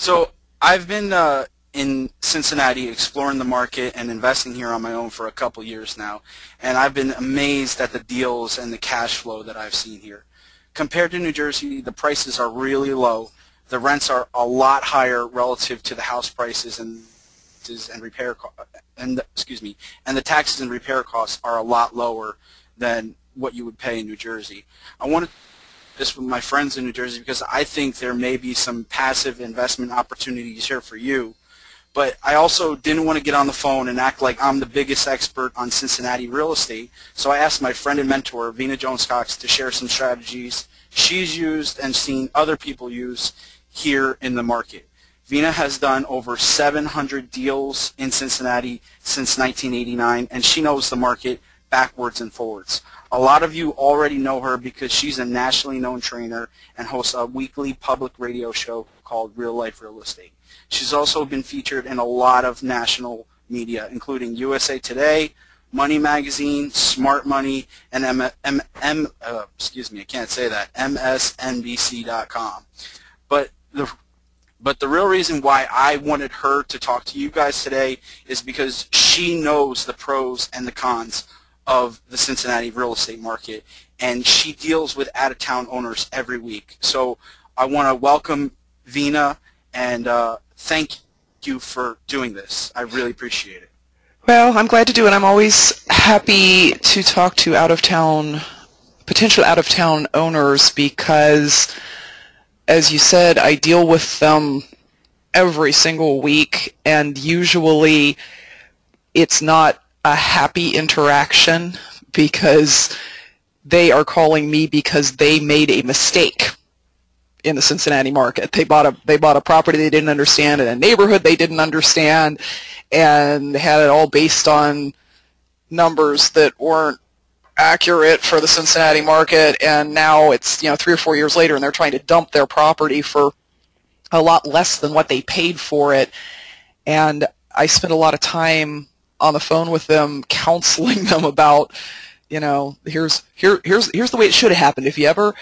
So I've been in Cincinnati exploring the market and investing here on my own for a couple years now, and I've been amazed at the deals and the cash flow that I've seen here. Compared to New Jersey, the prices are really low. The rents are a lot higher relative to the house prices and repair and the taxes and repair costs are a lot lower than what you would pay in New Jersey. I wanted this with my friends in New Jersey because I think there may be some passive investment opportunities here for you. But I also didn't want to get on the phone and act like I'm the biggest expert on Cincinnati real estate. So I asked my friend and mentor, Vina Jones-Cox, to share some strategies she's used and seen other people use here in the market. Vina has done over 700 deals in Cincinnati since 1989, and she knows the market backwards and forwards. A lot of you already know her because she's a nationally known trainer and hosts a weekly public radio show called Real Life Real Estate. She's also been featured in a lot of national media, including USA Today, Money Magazine, Smart Money, and MSNBC.com. But the real reason why I wanted her to talk to you guys today is because she knows the pros and the cons of the Cincinnati real estate market, and she deals with out-of-town owners every week. So I want to welcome Vina and thank you for doing this. I really appreciate it. Well, I'm glad to do it. I'm always happy to talk to potential out-of-town owners because, as you said, I deal with them every single week, and usually it's not a happy interaction because they are calling me because they made a mistake in the Cincinnati market. They bought a property they didn't understand in a neighborhood they didn't understand, and had it all based on numbers that weren't accurate for the Cincinnati market, and now it's 3 or 4 years later and they're trying to dump their property for a lot less than what they paid for it. And I spend a lot of time on the phone with them counseling them about, here's the way it should have happened. If you ever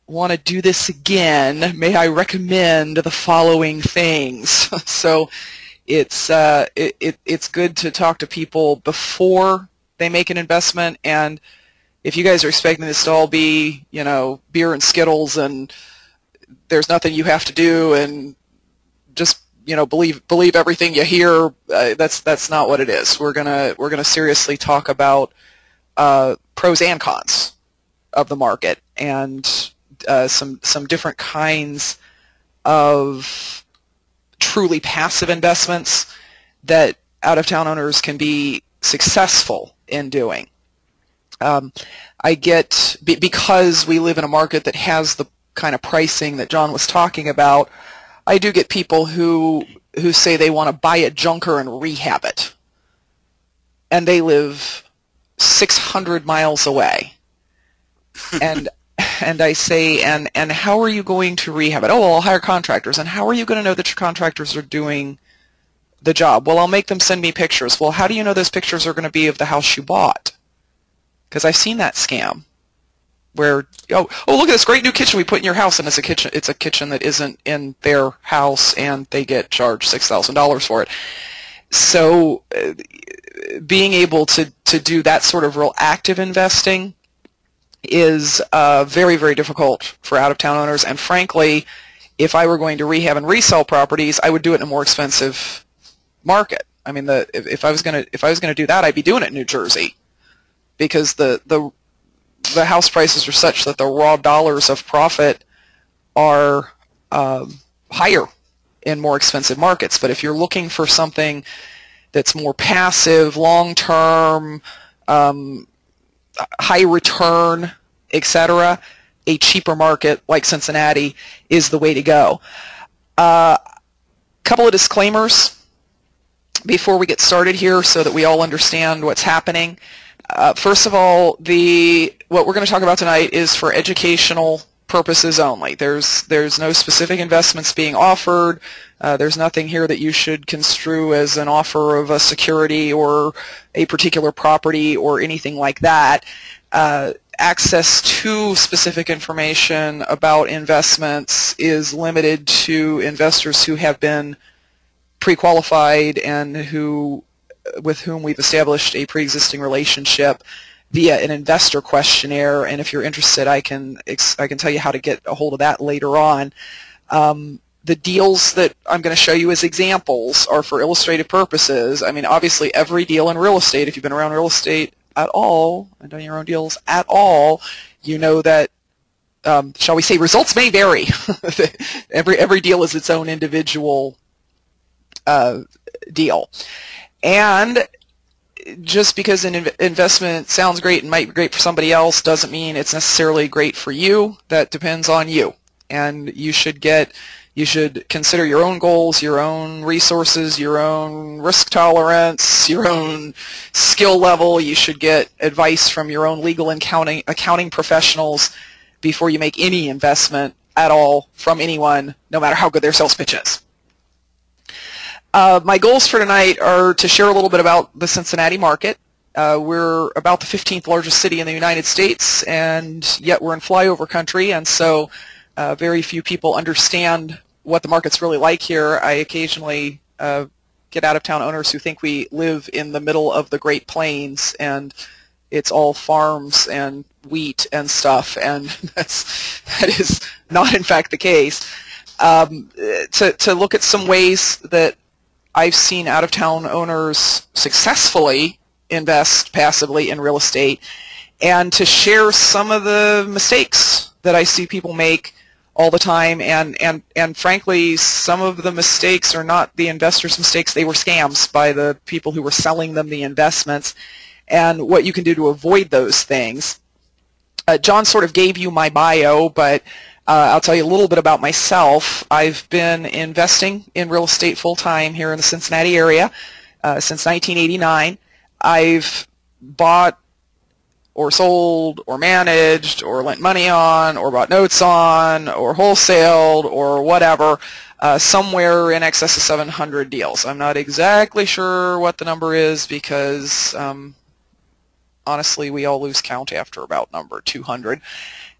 want to do this again, may I recommend the following things. So it's good to talk to people before they make an investment, and if you guys are expecting this to all be, beer and Skittles and there's nothing you have to do and just, believe everything you hear, that's not what it is. We're gonna seriously talk about pros and cons of the market and some different kinds of truly passive investments that out-of-town owners can be successful in doing. Because we live in a market that has the kind of pricing that John was talking about, I do get people who say they want to buy a junker and rehab it, and they live 600 miles away. and I say, and how are you going to rehab it? Oh, well, I'll hire contractors. And how are you going to know that your contractors are doing the job? Well, I'll make them send me pictures. Well, how do you know those pictures are going to be of the house you bought? Because I've seen that scam where, oh, look at this great new kitchen we put in your house, and it's a kitchen that isn't in their house, and they get charged $6,000 for it. So being able to do that sort of real active investing is very, very difficult for out-of-town owners. And frankly, if I were going to rehab and resell properties, I would do it in a more expensive market. I mean, if I was going to do that, I'd be doing it in New Jersey, because the house prices are such that the raw dollars of profit are higher in more expensive markets. But if you're looking for something that's more passive, long-term, high return, etc., a cheaper market like Cincinnati is the way to go. Couple of disclaimers before we get started here so that we all understand what's happening. First of all, what we're going to talk about tonight is for educational purposes only. There's no specific investments being offered. There's nothing here that you should construe as an offer of a security or a particular property or anything like that. access to specific information about investments is limited to investors who have been pre-qualified and with whom we've established a pre-existing relationship via an investor questionnaire. And if you're interested, I can tell you how to get a hold of that later on. The deals that I'm going to show you as examples are for illustrative purposes. I mean, obviously, every deal in real estate, if you've been around real estate at all and done your own deals at all, you know that, shall we say, results may vary. Every deal is its own individual deal. And just because an investment sounds great and might be great for somebody else doesn't mean it's necessarily great for you. That depends on you. And you should consider your own goals, your own resources, your own risk tolerance, your own skill level. You should get advice from your own legal and accounting professionals before you make any investment at all from anyone, no matter how good their sales pitch is. My goals for tonight are to share a little bit about the Cincinnati market. We're about the 15th largest city in the United States, and yet we're in flyover country, and so very few people understand what the market's really like here. I occasionally get out-of-town owners who think we live in the middle of the Great Plains and it's all farms and wheat and stuff, and that is not in fact the case. To look at some ways that I've seen out-of-town owners successfully invest passively in real estate, and to share some of the mistakes that I see people make all the time, and frankly, some of the mistakes are not the investors' mistakes. They were scams by the people who were selling them the investments, and what you can do to avoid those things. John sort of gave you my bio, but I'll tell you a little bit about myself. I've been investing in real estate full-time here in the Cincinnati area since 1989. I've bought or sold or managed or lent money on or bought notes on or wholesaled or whatever, somewhere in excess of 700 deals. I'm not exactly sure what the number is because honestly we all lose count after about number 200.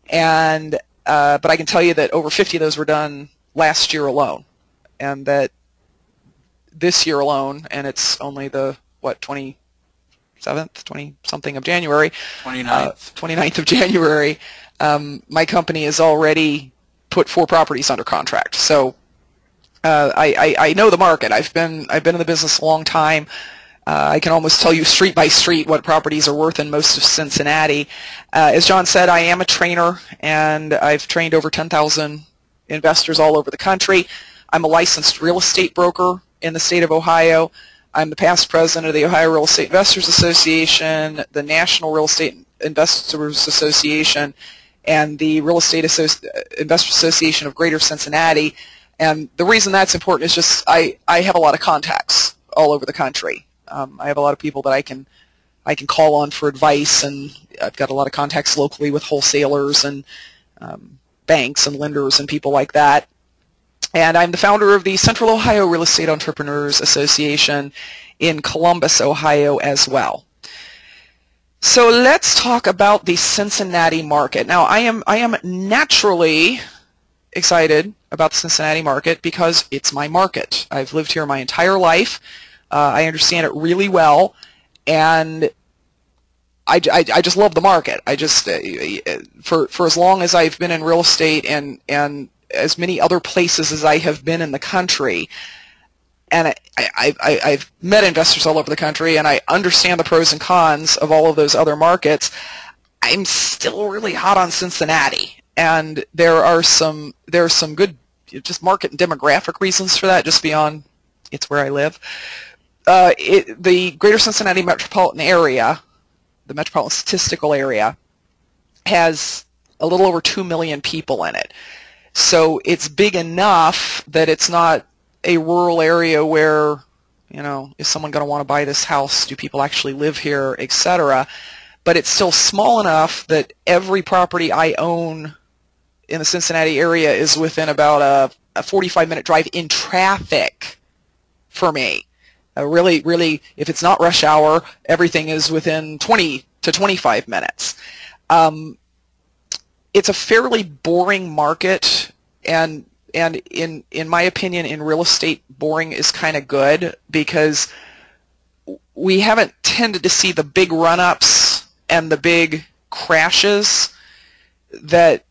And but I can tell you that over 50 of those were done last year alone, and that this year alone, and it's only the, what, 27th, 20-something of January, 29th of January, my company has already put 4 properties under contract. So I know the market. I've been in the business a long time. I can almost tell you street by street what properties are worth in most of Cincinnati. As John said, I am a trainer, and I've trained over 10,000 investors all over the country. I'm a licensed real estate broker in the state of Ohio. I'm the past president of the Ohio Real Estate Investors Association, the National Real Estate Investors Association, and the Real Estate Investors Association of Greater Cincinnati. And the reason that's important is just I have a lot of contacts all over the country. I have a lot of people that I can call on for advice, and I've got a lot of contacts locally with wholesalers and banks and lenders and people like that. And I'm the founder of the Central Ohio Real Estate Entrepreneurs Association in Columbus, Ohio as well. So let's talk about the Cincinnati market. Now, I am naturally excited about the Cincinnati market because it's my market. I've lived here my entire life. I understand it really well, and I just love the market. I just for as long as I've been in real estate and as many other places as I have been in the country, and I've met investors all over the country, and I understand the pros and cons of all of those other markets, I'm still really hot on Cincinnati, and there are some good just market and demographic reasons for that, just beyond it's where I live. The Greater Cincinnati metropolitan area, the metropolitan statistical area, has a little over 2 million people in it. So it's big enough that it's not a rural area where, you know, is someone going to want to buy this house? Do people actually live here, etc.? But it's still small enough that every property I own in the Cincinnati area is within about a 45-minute drive in traffic for me. Really, if it's not rush hour, everything is within 20 to 25 minutes. It's a fairly boring market, and in my opinion, in real estate, boring is kind of good because we haven't tended to see the big run-ups and the big crashes that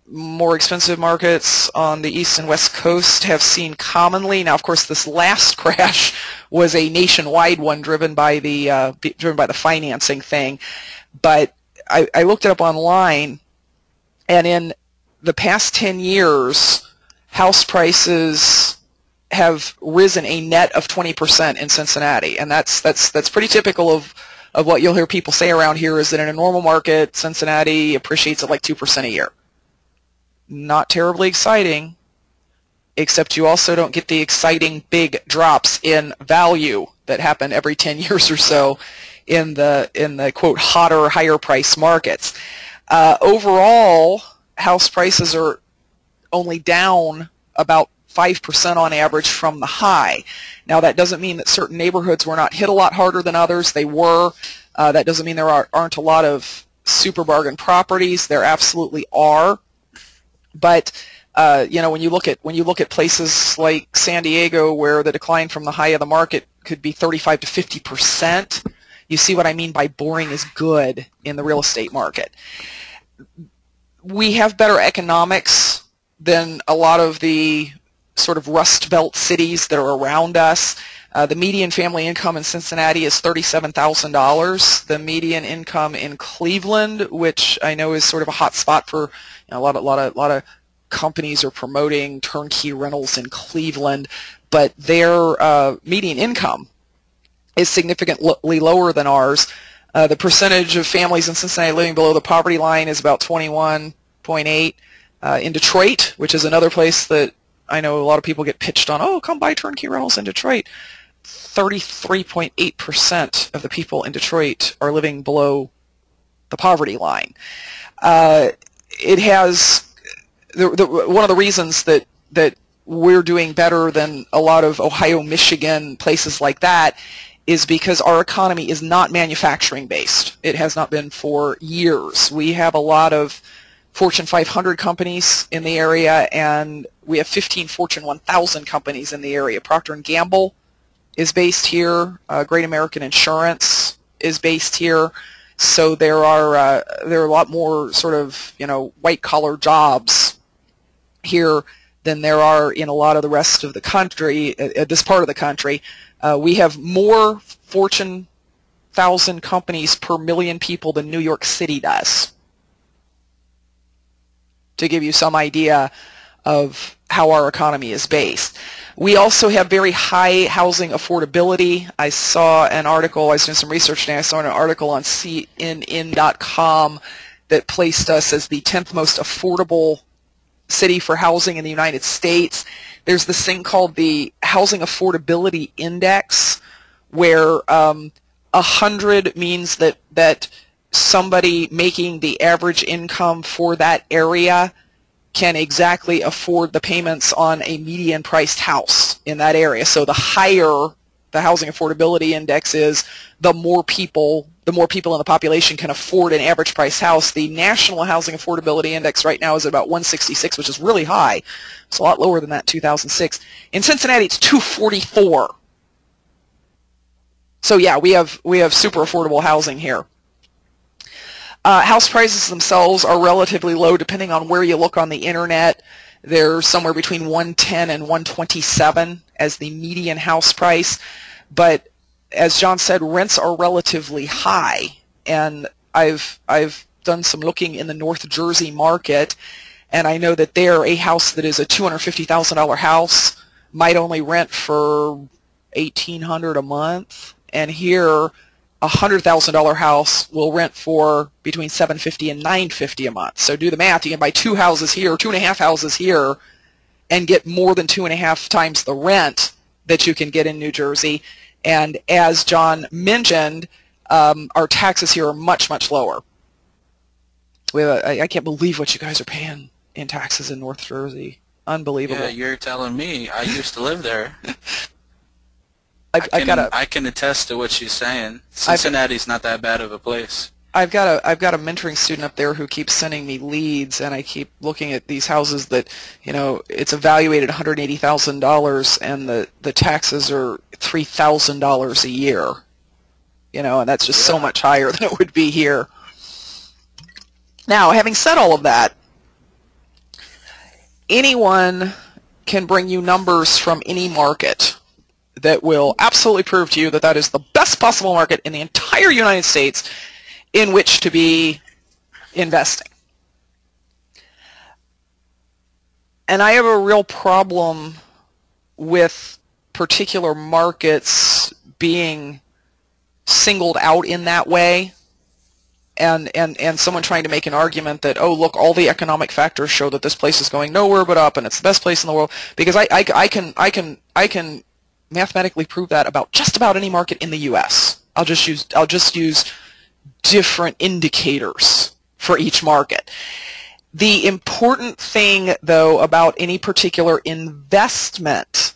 more expensive markets on the East and West Coast have seen commonly. Now, of course, this last crash was a nationwide one driven by the financing thing. But I looked it up online, and in the past 10 years, house prices have risen a net of 20% in Cincinnati, and that's pretty typical of what you'll hear people say around here. Is that in a normal market, Cincinnati appreciates at like 2% a year. Not terribly exciting, except you also don't get the exciting big drops in value that happen every 10 years or so in the quote hotter, higher price markets. Overall, house prices are only down about 5% on average from the high. Now, that doesn't mean that certain neighborhoods were not hit a lot harder than others. They were. That doesn't mean there aren't a lot of super bargain properties. There absolutely are. But when you look at places like San Diego, where the decline from the high of the market could be 35 to 50%, you see what I mean by boring is good in the real estate market. We have better economics than a lot of the sort of Rust Belt cities that are around us. The median family income in Cincinnati is $37,000. The median income in Cleveland, which I know is sort of a hot spot for a lot of companies are promoting turnkey rentals in Cleveland, but their median income is significantly lower than ours. The percentage of families in Cincinnati living below the poverty line is about 21.8. In Detroit, which is another place that I know a lot of people get pitched on, oh, come buy turnkey rentals in Detroit, 33.8% of the people in Detroit are living below the poverty line. It has one of the reasons that we're doing better than a lot of Ohio, Michigan, places like that is because our economy is not manufacturing based. It has not been for years. We have a lot of Fortune 500 companies in the area, and we have 15 Fortune 1000 companies in the area. Procter & Gamble is based here. Great American Insurance is based here. So there are a lot more sort of white collar jobs here than there are in a lot of the rest of the country. This part of the country, we have more Fortune 1000 companies per million people than New York City does, to give you some idea of how our economy is based. We also have very high housing affordability. I saw an article, I was doing some research today, I saw an article on CNN.com that placed us as the 10th most affordable city for housing in the United States. There's this thing called the Housing Affordability Index, where 100 means that somebody making the average income for that area can exactly afford the payments on a median priced house in that area. So the higher the housing affordability index is, the more people in the population can afford an average price house. The national housing affordability index right now is about 166, which is really high. It's a lot lower than that in 2006. In Cincinnati, it's 244. So yeah, we have super affordable housing here. House prices themselves are relatively low depending on where you look on the internet. They're somewhere between 110 and 127 as the median house price. But as John said, rents are relatively high. And I've done some looking in the North Jersey market, and I know that there a house that is a $250,000 house might only rent for $1,800 a month, and here a $100,000 house will rent for between $750 and $950 a month. So do the math. You can buy 2 houses here, 2.5 houses here, and get more than 2.5 times the rent that you can get in New Jersey. And as John mentioned, our taxes here are much, much lower. I can't believe what you guys are paying in taxes in North Jersey. Unbelievable. Yeah, you're telling me. I used to live there. I can attest to what she's saying. Cincinnati's not that bad of a place. I've got a mentoring student up there who keeps sending me leads, and I keep looking at these houses that, you know, it's evaluated $180,000 and the taxes are $3,000 a year. You know, and that's just so much higher than it would be here. Now, having said all of that, anyone can bring you numbers from any market that will absolutely prove to you that that is the best possible market in the entire United States in which to be investing. And I have a real problem with particular markets being singled out in that way, and someone trying to make an argument that, oh, look, all the economic factors show that this place is going nowhere but up and it's the best place in the world, because I can mathematically prove that about just about any market in the US. I'll just use different indicators for each market. The important thing, though, about any particular investment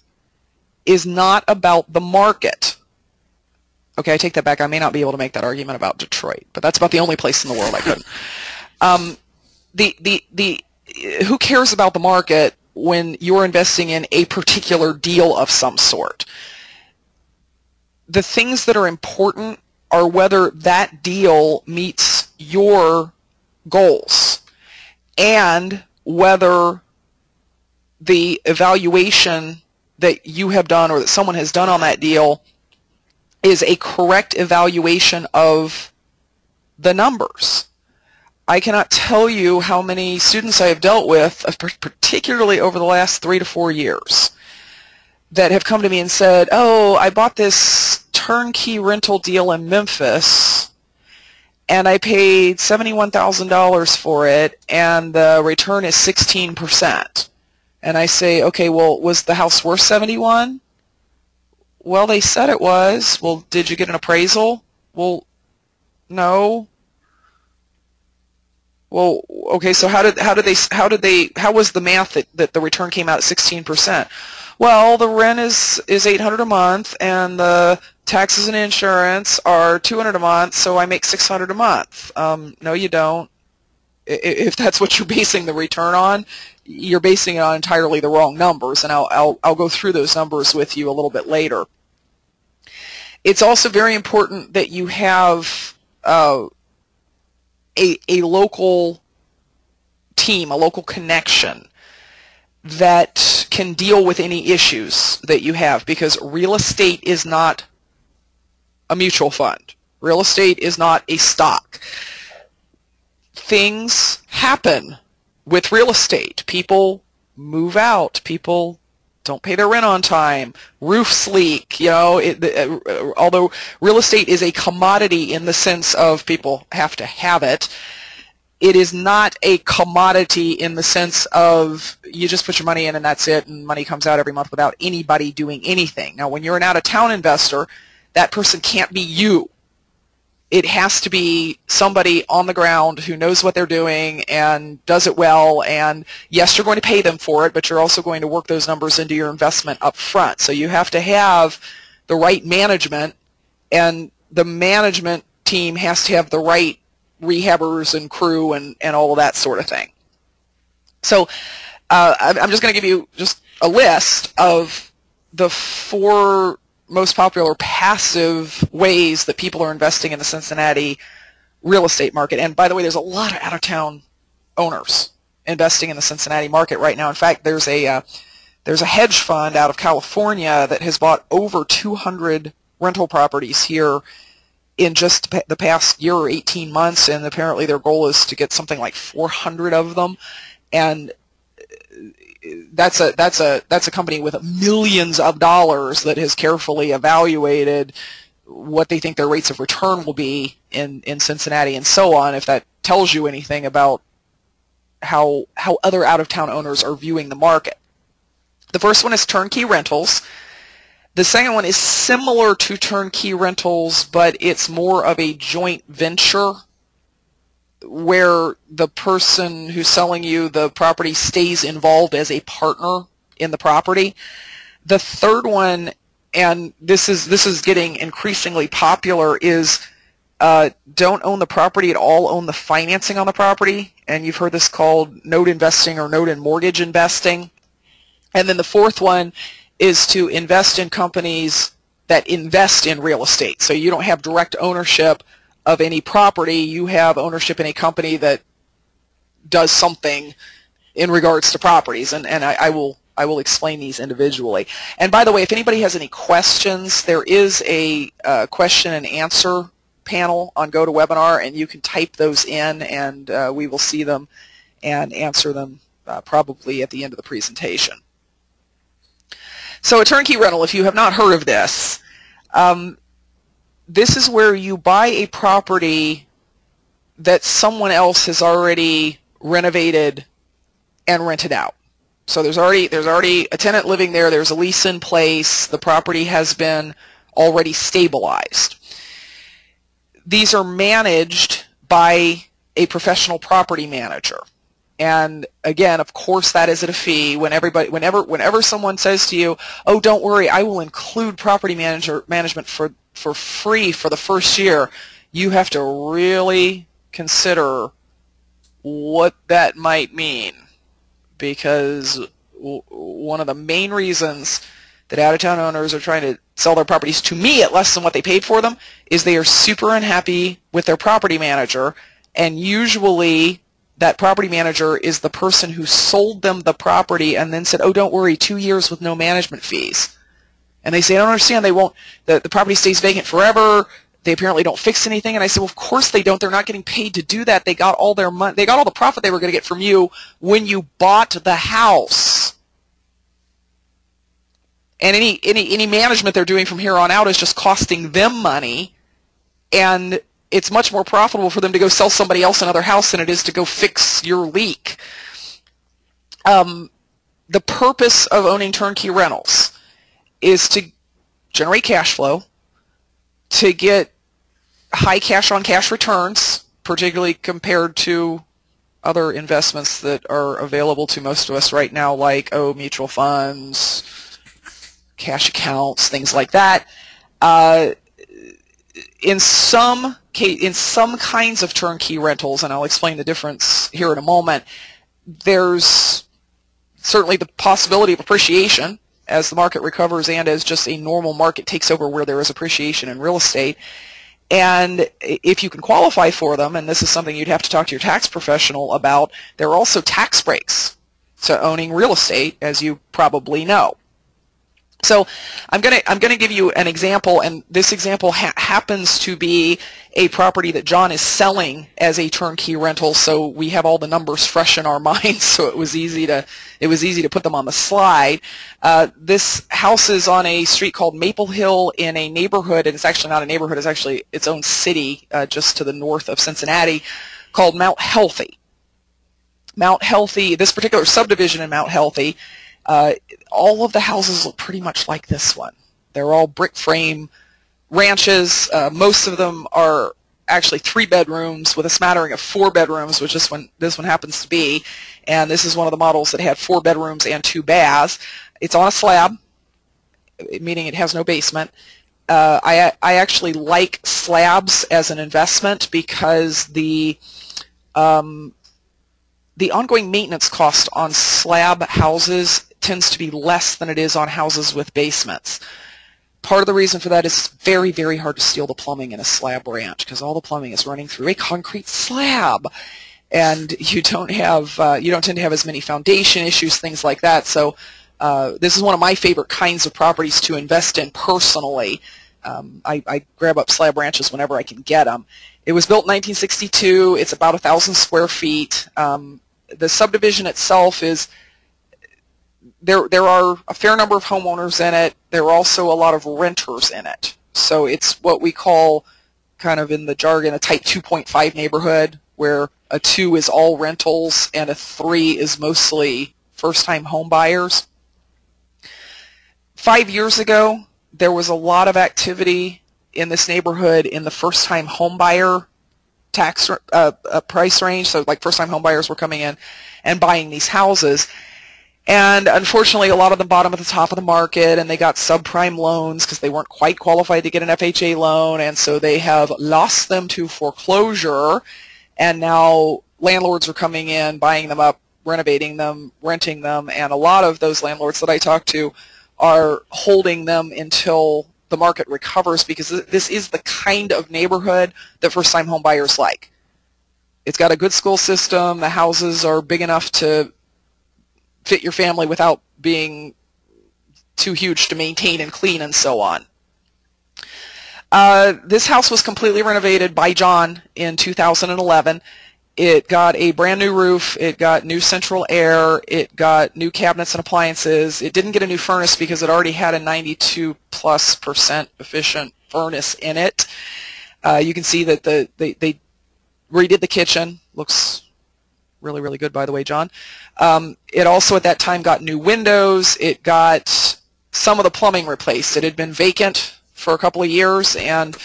is not about the market. Okay, I take that back. I may not be able to make that argument about Detroit, but that's about the only place in the world I couldn't. Who cares about the market when you're investing in a particular deal of some sort? The things that are important are whether that deal meets your goals and whether the evaluation that you have done or that someone has done on that deal is a correct evaluation of the numbers. I cannot tell you how many students I have dealt with, particularly over the last 3 to 4 years, that have come to me and said, oh, I bought this turnkey rental deal in Memphis and I paid $71,000 for it and the return is 16%. And I say, okay, well, was the house worth 71? Well, they said it was. Well, did you get an appraisal? Well, no. Well, okay, so how was the math that the return came out at 16%? Well, the rent is $800 a month and the taxes and insurance are $200 a month, so I make $600 a month. No, you don't. If that's what you're basing the return on, you're basing it on entirely the wrong numbers, and I'll go through those numbers with you a little bit later. It's also very important that you have a local team, a local connection that can deal with any issues that you have, because real estate is not a mutual fund. Real estate is not a stock. Things happen with real estate. People move out. People don't pay their rent on time. Roofs leak. You know, although real estate is a commodity in the sense of people have to have it, it is not a commodity in the sense of you just put your money in and that's it, and money comes out every month without anybody doing anything. Now, when you're an out-of-town investor, that person can't be you. It has to be somebody on the ground who knows what they're doing and does it well, and yes, you're going to pay them for it, but you're also going to work those numbers into your investment up front. So you have to have the right management, and the management team has to have the right rehabbers and crew and all of that sort of thing. So I'm just going to give you just a list of the 4 most popular passive ways that people are investing in the Cincinnati real estate market. And by the way, there's a lot of out-of-town owners investing in the Cincinnati market right now. In fact, there's a hedge fund out of California that has bought over 200 rental properties here in just the past year or 18 months, and apparently their goal is to get something like 400 of them. And that's a company with millions of dollars that has carefully evaluated what they think their rates of return will be in Cincinnati and so on, if that tells you anything about how other out-of-town owners are viewing the market. The first one is turnkey rentals. The second one is similar to turnkey rentals, but it's more of a joint venture where the person who's selling you the property stays involved as a partner in the property. The third one, and this is getting increasingly popular, is don't own the property at all, own the financing on the property. And you've heard this called note investing or note and mortgage investing. And then the fourth one is to invest in companies that invest in real estate. So you don't have direct ownership of any property. You have ownership in a company that does something in regards to properties. And I will explain these individually. And by the way, if anybody has any questions, there is a question and answer panel on GoToWebinar, and you can type those in, and we will see them and answer them probably at the end of the presentation. So a turnkey rental, if you have not heard of this, this is where you buy a property that someone else has already renovated and rented out. So there's already a tenant living there, there's a lease in place, the property has been already stabilized. These are managed by a professional property manager. And again, of course, that is at a fee. Whenever someone says to you, "Oh, don't worry, I will include property management for free for the first year," you have to really consider what that might mean, because one of the main reasons that out-of-town owners are trying to sell their properties to me at less than what they paid for them is they are super unhappy with their property manager, and usually that property manager is the person who sold them the property and then said, "Oh, don't worry, 2 years with no management fees." And they say, "I don't understand, they won't, the property stays vacant forever, they apparently don't fix anything." And I said, "Well, of course they don't, they're not getting paid to do that. They got all their money, they got all the profit they were going to get from you when you bought the house. And any management they're doing from here on out is just costing them money, and it's much more profitable for them to go sell somebody else another house than it is to go fix your leak." The purpose of owning turnkey rentals is to generate cash flow, to get high cash-on-cash returns, particularly compared to other investments that are available to most of us right now, like mutual funds, cash accounts, things like that. In some kinds of turnkey rentals, and I'll explain the difference here in a moment, there's certainly the possibility of appreciation as the market recovers and as just a normal market takes over where there is appreciation in real estate. And if you can qualify for them, and this is something you'd have to talk to your tax professional about, there are also tax breaks to owning real estate, as you probably know. So I'm gonna give you an example, and this example happens to be a property that John is selling as a turnkey rental. So we have all the numbers fresh in our minds, so it was easy to put them on the slide. This house is on a street called Maple Hill in a neighborhood, and it's actually not a neighborhood; it's actually its own city just to the north of Cincinnati, called Mount Healthy. Mount Healthy. This particular subdivision in Mount Healthy. All of the houses look pretty much like this one. They're all brick frame ranches. Most of them are actually 3 bedrooms with a smattering of 4 bedrooms, which this one happens to be. And this is one of the models that had 4 bedrooms and 2 baths. It's on a slab, meaning it has no basement. I actually like slabs as an investment because the ongoing maintenance cost on slab houses tends to be less than it is on houses with basements. Part of the reason for that is it's very, very hard to steal the plumbing in a slab ranch because all the plumbing is running through a concrete slab, and you don't tend to have as many foundation issues, things like that. So this is one of my favorite kinds of properties to invest in personally. I grab up slab ranches whenever I can get them. It was built in 1962. It's about 1,000 square feet. The subdivision itself is, there are a fair number of homeowners in it. There are also a lot of renters in it. So it's what we call, kind of in the jargon, a type 2.5 neighborhood, where a 2 is all rentals and a 3 is mostly first-time home buyers. 5 years ago, there was a lot of activity in this neighborhood in the first-time home buyer tax price range. So like first-time home buyers were coming in and buying these houses. And unfortunately, a lot of them bought them at the top of the market, and they got subprime loans because they weren't quite qualified to get an FHA loan, and so they have lost them to foreclosure, and now landlords are coming in, buying them up, renovating them, renting them, and a lot of those landlords that I talk to are holding them until the market recovers, because this is the kind of neighborhood that first-time home buyers like. It's got a good school system, the houses are big enough to fit your family without being too huge to maintain and clean and so on. This house was completely renovated by John in 2011. It got a brand new roof, it got new central air, it got new cabinets and appliances. It didn't get a new furnace because it already had a 92+% efficient furnace in it. You can see that they redid the kitchen. Looks really, really good, by the way, John. It also at that time got new windows. It got some of the plumbing replaced. It had been vacant for a couple of years, and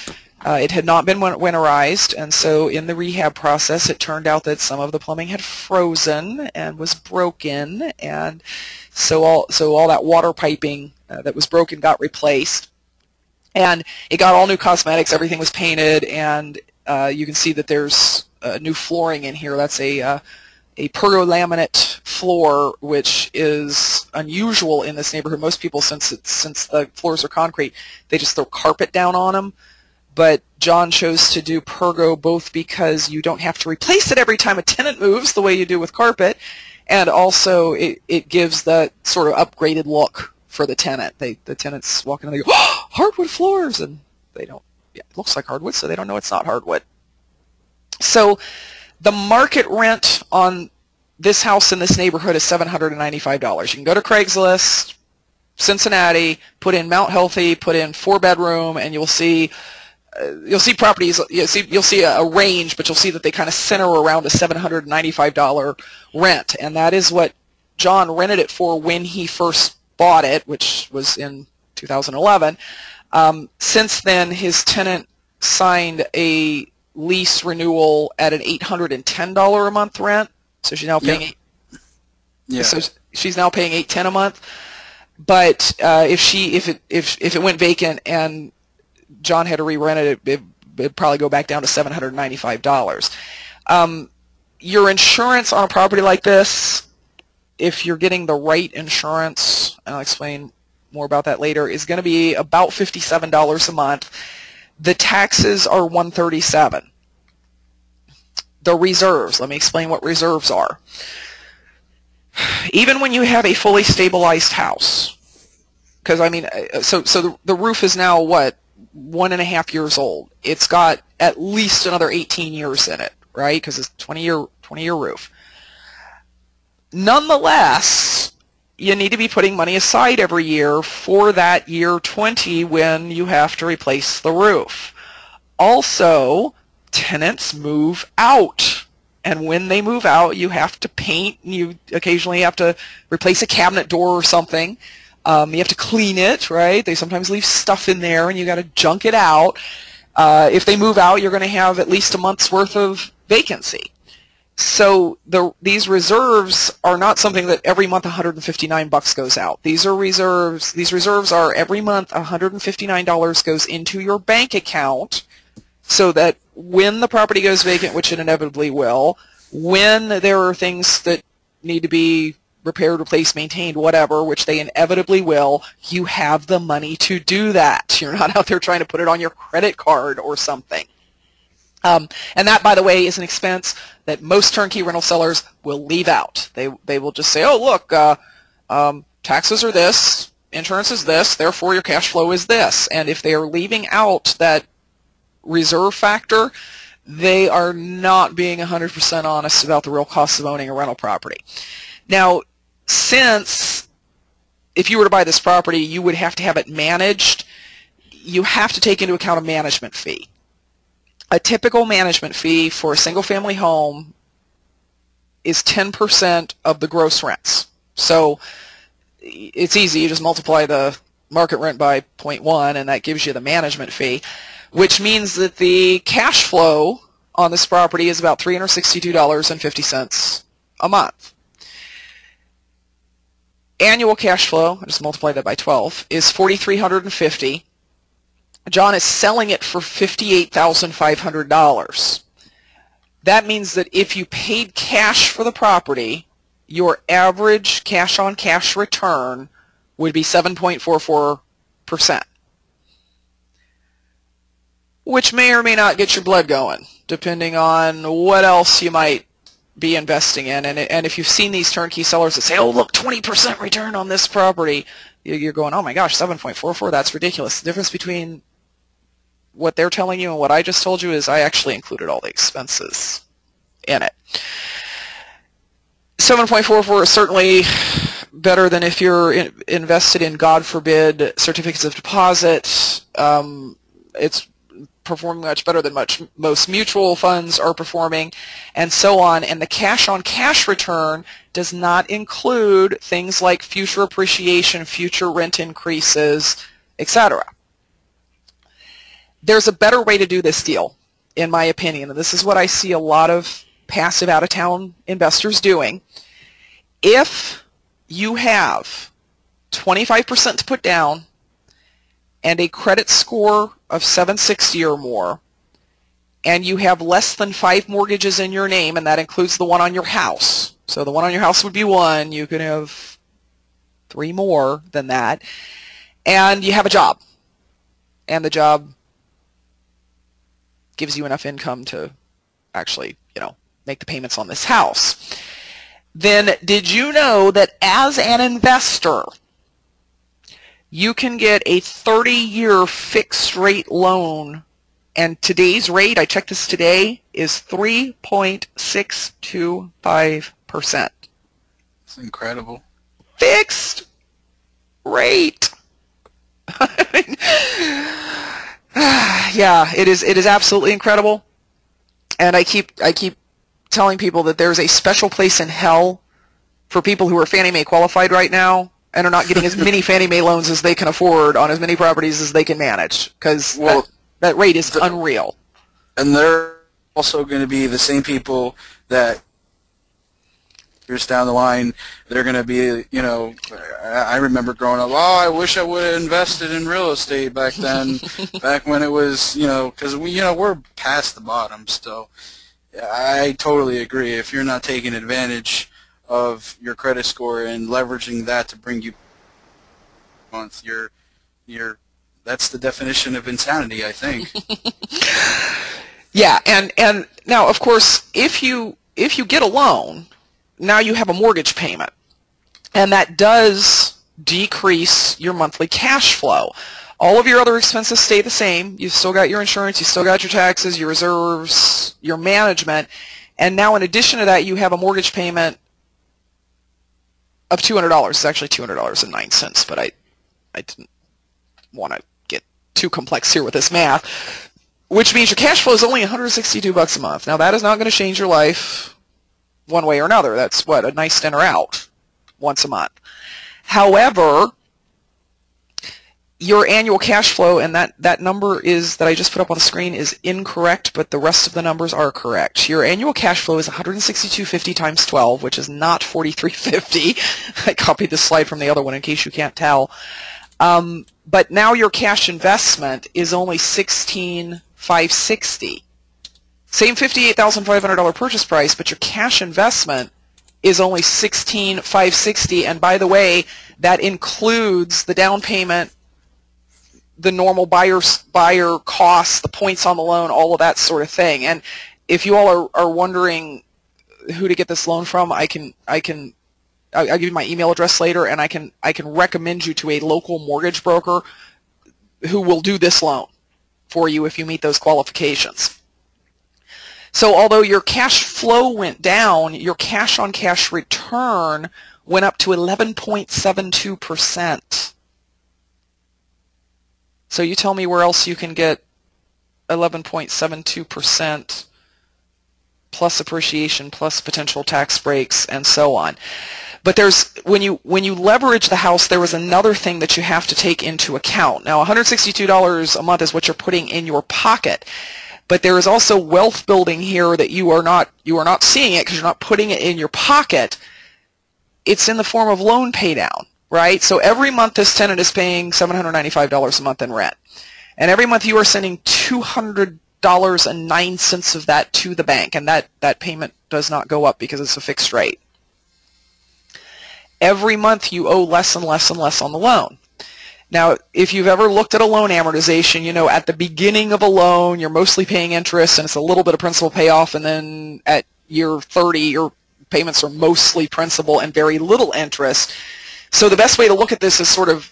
it had not been winterized, and so in the rehab process it turned out that some of the plumbing had frozen and was broken, and so all that water piping that was broken got replaced. And it got all new cosmetics, everything was painted, and you can see that there's new flooring in here. That's a pergolaminate floor, which is unusual in this neighborhood. Most people, since the floors are concrete, they just throw carpet down on them. But John chose to do pergo both because you don't have to replace it every time a tenant moves the way you do with carpet, and also it gives that sort of upgraded look for the tenant. The tenants walk in and they go, "Oh, hardwood floors!" and they don't. Yeah, it looks like hardwood, so they don't know it's not hardwood. So the market rent on this house in this neighborhood is $795. You can go to Craigslist, Cincinnati, put in Mount Healthy, put in 4-bedroom, and you'll see properties. You'll see a range, but you'll see that they kind of center around a $795 rent, and that is what John rented it for when he first bought it, which was in 2011. Since then, his tenant signed a lease renewal at an $810 a month rent, so she's now paying So she's now paying $810 a month. But if it went vacant and John had to re-rent it, it'd probably go back down to $795. Your insurance on a property like this, if you're getting the right insurance, and I'll explain more about that later, is going to be about $57 a month. The taxes are $137. The reserves, let me explain what reserves are. Even when you have a fully stabilized house, because I mean, so the roof is now what, 1.5 years old. It's got at least another 18 years in it, right? Because it's 20-year roof. Nonetheless, you need to be putting money aside every year for that year 20 when you have to replace the roof. Also, tenants move out, and when they move out, you have to paint, and you occasionally have to replace a cabinet door or something. You have to clean it, right? They sometimes leave stuff in there, and you got to junk it out. If they move out, you're going to have at least a month's worth of vacancy. So these reserves are not something that every month $159 goes out. These are reserves. These reserves are every month $159 goes into your bank account, so that when the property goes vacant, which it inevitably will, when there are things that need to be repaired, replaced, maintained, whatever, which they inevitably will, you have the money to do that. You're not out there trying to put it on your credit card or something. And that, by the way, is an expense that most turnkey rental sellers will leave out. They will just say, oh, look, taxes are this, insurance is this, therefore your cash flow is this. And if they are leaving out that reserve factor, they are not being 100% honest about the real costs of owning a rental property. Now, since if you were to buy this property, you would have to have it managed, you have to take into account a management fee. A typical management fee for a single-family home is 10% of the gross rents. So it's easy. You just multiply the market rent by 0.1, and that gives you the management fee, which means that the cash flow on this property is about $362.50 a month. annual cash flow, I just multiply that by 12, is $4,350. John is selling it for $58,500. That means that if you paid cash for the property, your average cash-on-cash return would be 7.44%, which may or may not get your blood going, depending on what else you might be investing in. And if you've seen these turnkey sellers that say, oh, look, 20% return on this property, you're going, oh my gosh, 7.44, that's ridiculous. The difference between what they're telling you and what I just told you is I actually included all the expenses in it. 7.44 is certainly better than if you're invested in, God forbid, certificates of deposit. It's performing much better than most mutual funds are performing, and so on. And the cash-on-cash return does not include things like future appreciation, future rent increases, etc. There's a better way to do this deal, in my opinion, and this is what I see a lot of passive out-of-town investors doing. If you have 25% to put down and a credit score of 760 or more, and you have less than 5 mortgages in your name, and that includes the one on your house. So the one on your house would be 1. You could have 3 more than that. And you have a job. And the job gives you enough income to actually, make the payments on this house. Then did you know that as an investor, you can get a 30-year fixed rate loan, and today's rate, I checked this today, is 3.625%. It's incredible. Fixed rate. Yeah, it is absolutely incredible. And I keep telling people that there's a special place in hell for people who are Fannie Mae qualified right now and are not getting as many Fannie Mae loans as they can afford on as many properties as they can manage, because that rate is unreal. And they're also going to be the same people that years down the line, they're going to be, I remember growing up, oh, I wish I would have invested in real estate back then, back when it was, because we're past the bottom still. I totally agree. If you're not taking advantage of your credit score and leveraging that to bring you month, that's the definition of insanity, I think. Yeah, and now of course, if you get a loan, now you have a mortgage payment, and that does decrease your monthly cash flow. All of your other expenses stay the same. You've still got your insurance, you still got your taxes, your reserves, your management, and now in addition to that, you have a mortgage payment of $200. It's actually $200.09, but I didn't want to get too complex here with this math, which means your cash flow is only $162 a month. Now that is not going to change your life one way or another. That's what, a nice dinner out once a month. However, your annual cash flow, and that number is that I just put up on the screen is incorrect, but the rest of the numbers are correct. Your annual cash flow is $162.50 times 12, which is not $43.50. I copied this slide from the other one in case you can't tell. But now your cash investment is only $16,560. Same $58,500 purchase price, but your cash investment is only $16,560, and by the way, that includes the down payment, the normal buyer costs, the points on the loan, all of that sort of thing. And if you all are wondering who to get this loan from, I'll give you my email address later, and I can recommend you to a local mortgage broker who will do this loan for you if you meet those qualifications. So although your cash flow went down, your cash-on-cash return went up to 11.72%. So you tell me where else you can get 11.72% plus appreciation, plus potential tax breaks, and so on. But when you leverage the house, there is another thing that you have to take into account. Now, $162 a month is what you're putting in your pocket. But there is also wealth building here that you are not seeing it because you're not putting it in your pocket. it's in the form of loan pay down, right? So every month this tenant is paying $795 a month in rent. And every month you are sending $200.09 of that to the bank, and that payment does not go up because it's a fixed rate. Every month you owe less and less and less on the loan. Now, if you've ever looked at a loan amortization, you know at the beginning of a loan you're mostly paying interest and it's a little bit of principal payoff, and then at year 30 your payments are mostly principal and very little interest. So the best way to look at this is sort of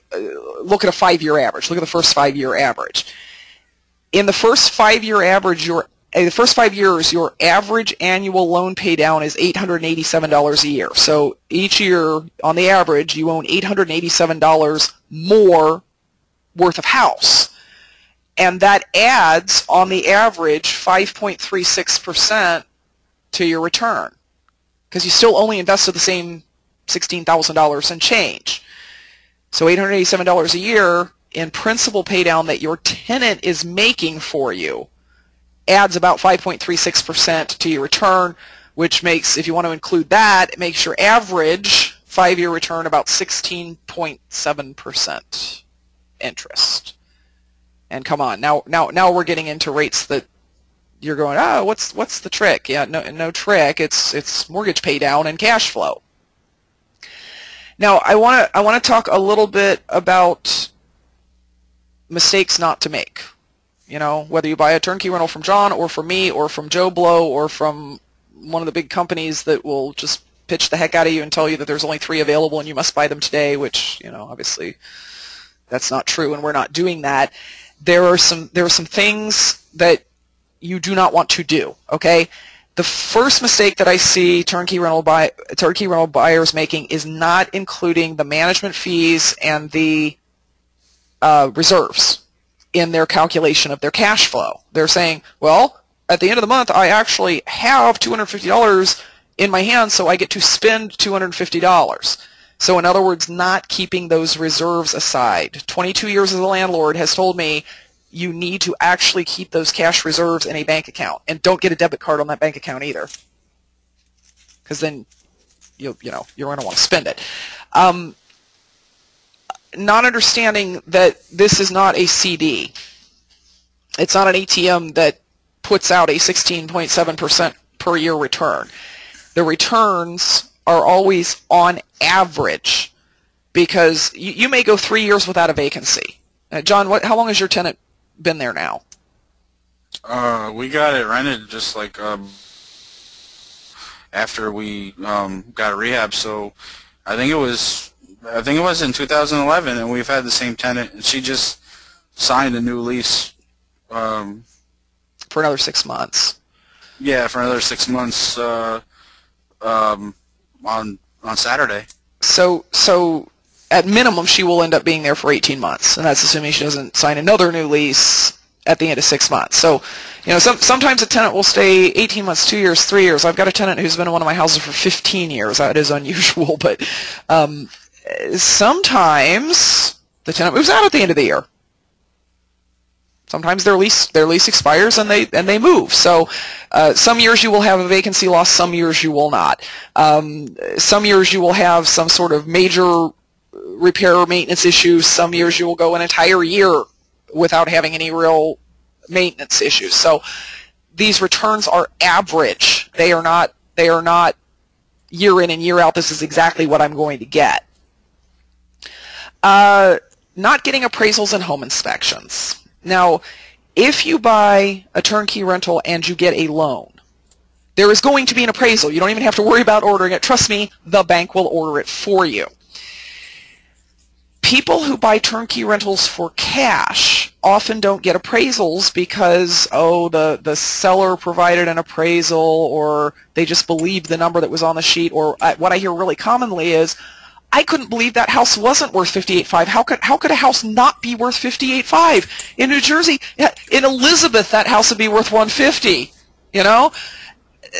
look at a 5-year average. Look at the first 5-year average. In the first 5-year average, the first 5 years, your average annual loan pay down is $887 a year. So each year, on the average, you own $887 more worth of house. And that adds, on the average, 5.36% to your return, because you still only invested the same $16,000 and change. So $887 a year in principal pay down that your tenant is making for you adds about 5.36% to your return, which makes, if you want to include that, it makes your average 5-year return about 16.7% interest. And come on, now we're getting into rates that you're going, oh, what's the trick? Yeah, no trick. It's mortgage pay down and cash flow. Now I want to talk a little bit about mistakes not to make. You know, whether you buy a turnkey rental from John or from me or from Joe Blow or from one of the big companies that will just pitch the heck out of you and tell you that there's only 3 available and you must buy them today, which, you know, obviously that's not true and we're not doing that. There are some things that you do not want to do, okay? The first mistake that I see turnkey rental buyers making is not including the management fees and the reserves in their calculation of their cash flow. They're saying, well, at the end of the month, I actually have $250 in my hand, so I get to spend $250. So in other words, not keeping those reserves aside. 22 years as a landlord has told me you need to actually keep those cash reserves in a bank account, and don't get a debit card on that bank account either, because then you're going to want to spend it. Not understanding that this is not a CD. It's not an ATM that puts out a 16.7% per year return. The returns are always on average, because you may go 3 years without a vacancy. John, how long has your tenant been there now? We got it rented just like after we got rehab, so I think it was in 2011, and we've had the same tenant, and she just signed a new lease for another 6 months. Yeah, for another 6 months on Saturday. So at minimum, she will end up being there for 18 months, and that's assuming she doesn't sign another new lease at the end of 6 months. So, you know, sometimes a tenant will stay 18 months, 2 years, 3 years. I've got a tenant who's been in one of my houses for 15 years. That is unusual, but sometimes the tenant moves out at the end of the year. Sometimes their lease expires and they move. So some years you will have a vacancy loss, some years you will not. Some years you will have some sort of major repair or maintenance issues. Some years you will go an entire year without having any real maintenance issues. So these returns are average. They are not year in and year out. This is exactly what I'm going to get. Not getting appraisals and home inspections. Now, if you buy a turnkey rental and you get a loan, there is going to be an appraisal. You don't even have to worry about ordering it. Trust me, the bank will order it for you. People who buy turnkey rentals for cash often don't get appraisals because, oh, the seller provided an appraisal, or they just believed the number that was on the sheet, or what I hear really commonly is, I couldn't believe that house wasn't worth $58,500. How could a house not be worth $58,500? In New Jersey, in Elizabeth, that house would be worth $150,000. You know,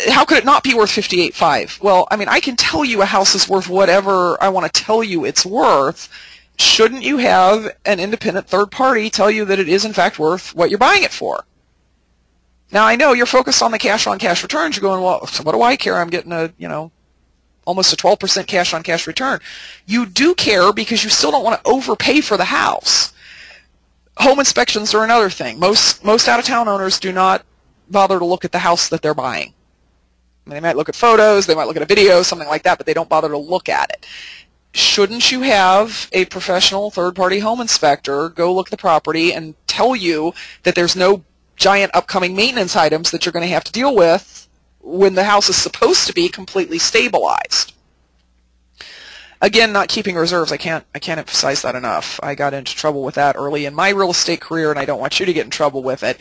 how could it not be worth $58,500? Well, I mean, I can tell you a house is worth whatever I want to tell you it's worth. Shouldn't you have an independent third party tell you that it is in fact worth what you're buying it for? Now, I know you're focused on the cash-on-cash returns. You're going, well, what do I care? I'm getting a, almost a 12% cash-on-cash return. You do care because you still don't want to overpay for the house. Home inspections are another thing. Most out-of-town owners do not bother to look at the house that they're buying. I mean, they might look at photos, they might look at a video, something like that, but they don't bother to look at it. Shouldn't you have a professional third-party home inspector go look at the property and tell you that there's no giant upcoming maintenance items that you're going to have to deal with when the house is supposed to be completely stabilized? Again, not keeping reserves. I can't emphasize that enough. I got into trouble with that early in my real estate career, and I don't want you to get in trouble with it.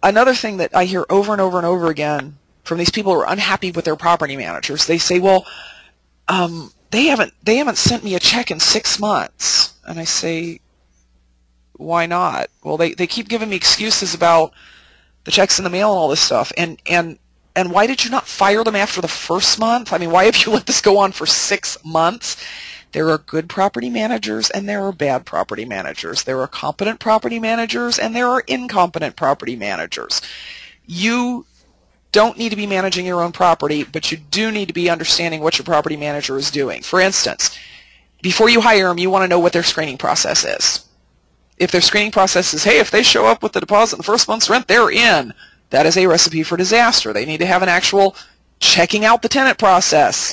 Another thing that I hear over and over and over again from these people who are unhappy with their property managers, they say, well, they haven't sent me a check in 6 months. And I say, why not? Well, they keep giving me excuses about the checks in the mail and all this stuff. And why did you not fire them after the first month? I mean, why have you let this go on for 6 months? There are good property managers and there are bad property managers. There are competent property managers and there are incompetent property managers. You don't need to be managing your own property, but you do need to be understanding what your property manager is doing. For instance, before you hire them, you want to know what their screening process is. If their screening process is, hey, if they show up with the deposit in the first month's rent, they're in, that is a recipe for disaster. They need to have an actual checking out the tenant process.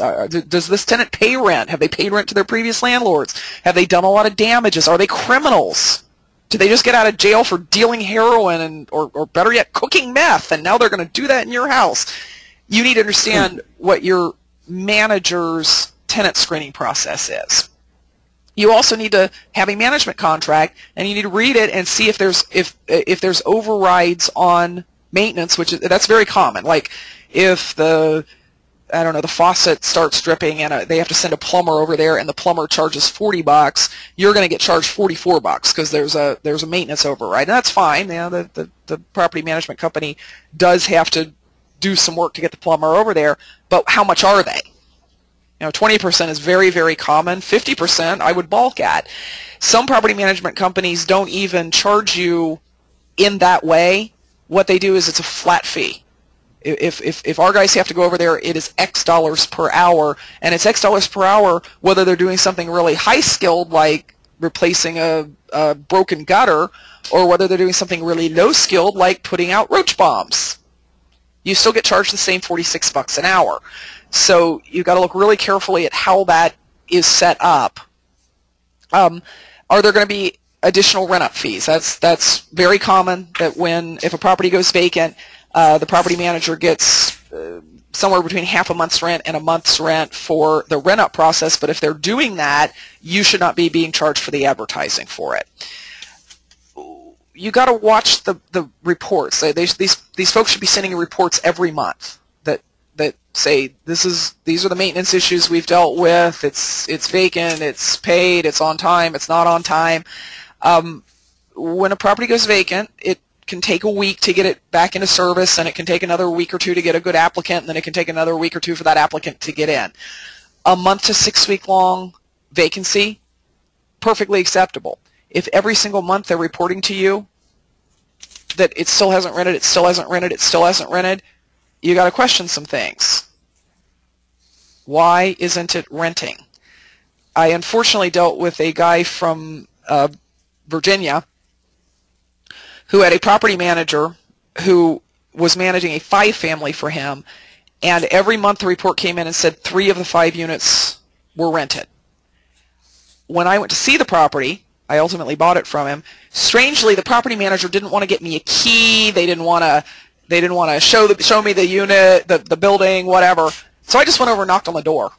Does this tenant pay rent? Have they paid rent to their previous landlords? Have they done a lot of damages? Are they criminals? Did they just get out of jail for dealing heroin or better yet, cooking meth, and now they're going to do that in your house? You need to understand what your manager's tenant screening process is. You also need to have a management contract, and you need to read it and see if there's overrides on maintenance, that's very common. Like if the faucet starts dripping and they have to send a plumber over there and the plumber charges $40, you're going to get charged $44 because there's a maintenance override. And that's fine. You know, the property management company does have to do some work to get the plumber over there, but how much are they? You know, 20% is very, very common. 50% I would balk at. Some property management companies don't even charge you in that way. What they do is it's a flat fee. If our guys have to go over there, it is X dollars per hour, and it's X dollars per hour whether they're doing something really high-skilled like replacing a broken gutter, or whether they're doing something really low-skilled like putting out roach bombs. You still get charged the same $46 an hour. So you've got to look really carefully at how that is set up. Are there going to be additional rent-up fees? That's very common, that if a property goes vacant, the property manager gets somewhere between half a month's rent and a month's rent for the rent-up process, but if they're doing that, you should not be being charged for the advertising for it. You got to watch the reports. These folks should be sending you reports every month that say these are the maintenance issues we've dealt with. It's vacant, it's paid, it's on time, it's not on time. When a property goes vacant, it can take a week to get it back into service, and it can take another week or two to get a good applicant, and then it can take another week or two for that applicant to get in. A month to 6 week long vacancy, perfectly acceptable. If every single month they're reporting to you that it still hasn't rented, it still hasn't rented, it still hasn't rented, you got to question some things. Why isn't it renting? I unfortunately dealt with a guy from Virginia who had a property manager who was managing a 5-family for him, and every month the report came in and said 3 of the 5 units were rented. When I went to see the property, I ultimately bought it from him. Strangely, the property manager didn't want to get me a key. They didn't want to show me the unit, the building, whatever. So I just went over and knocked on the door,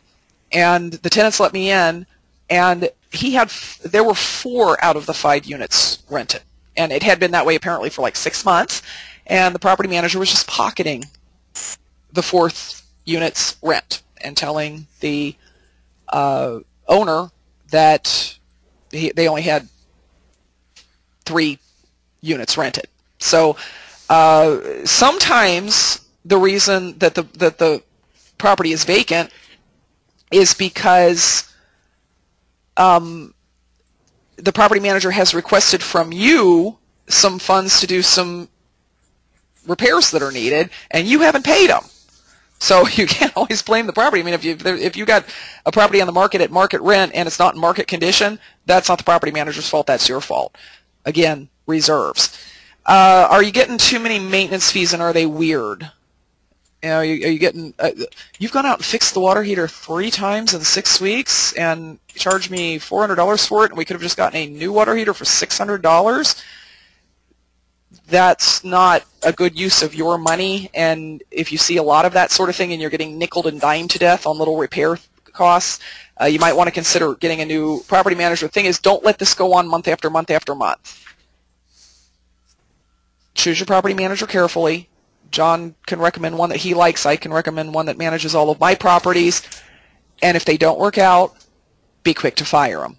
and the tenants let me in, and there were 4 out of the 5 units rented. And it had been that way apparently for like 6 months, and the property manager was just pocketing the 4th unit's rent and telling the owner that they only had 3 units rented. So sometimes the reason that the property is vacant is because the property manager has requested from you some funds to do some repairs that are needed, and you haven't paid them. So you can't always blame the property. I mean, if you got a property on the market at market rent and it's not in market condition, that's not the property manager's fault. That's your fault. Again, reserves. Are you getting too many maintenance fees, and are they weird? You know, are you getting? You've gone out and fixed the water heater 3 times in 6 weeks, and charged me $400 for it, and we could have just gotten a new water heater for $600. That's not a good use of your money, and if you see a lot of that sort of thing and you're getting nickeled and dimed to death on little repair costs, you might want to consider getting a new property manager. The thing is, don't let this go on month after month after month. Choose your property manager carefully. John can recommend one that he likes. I can recommend one that manages all of my properties, and if they don't work out, be quick to fire them.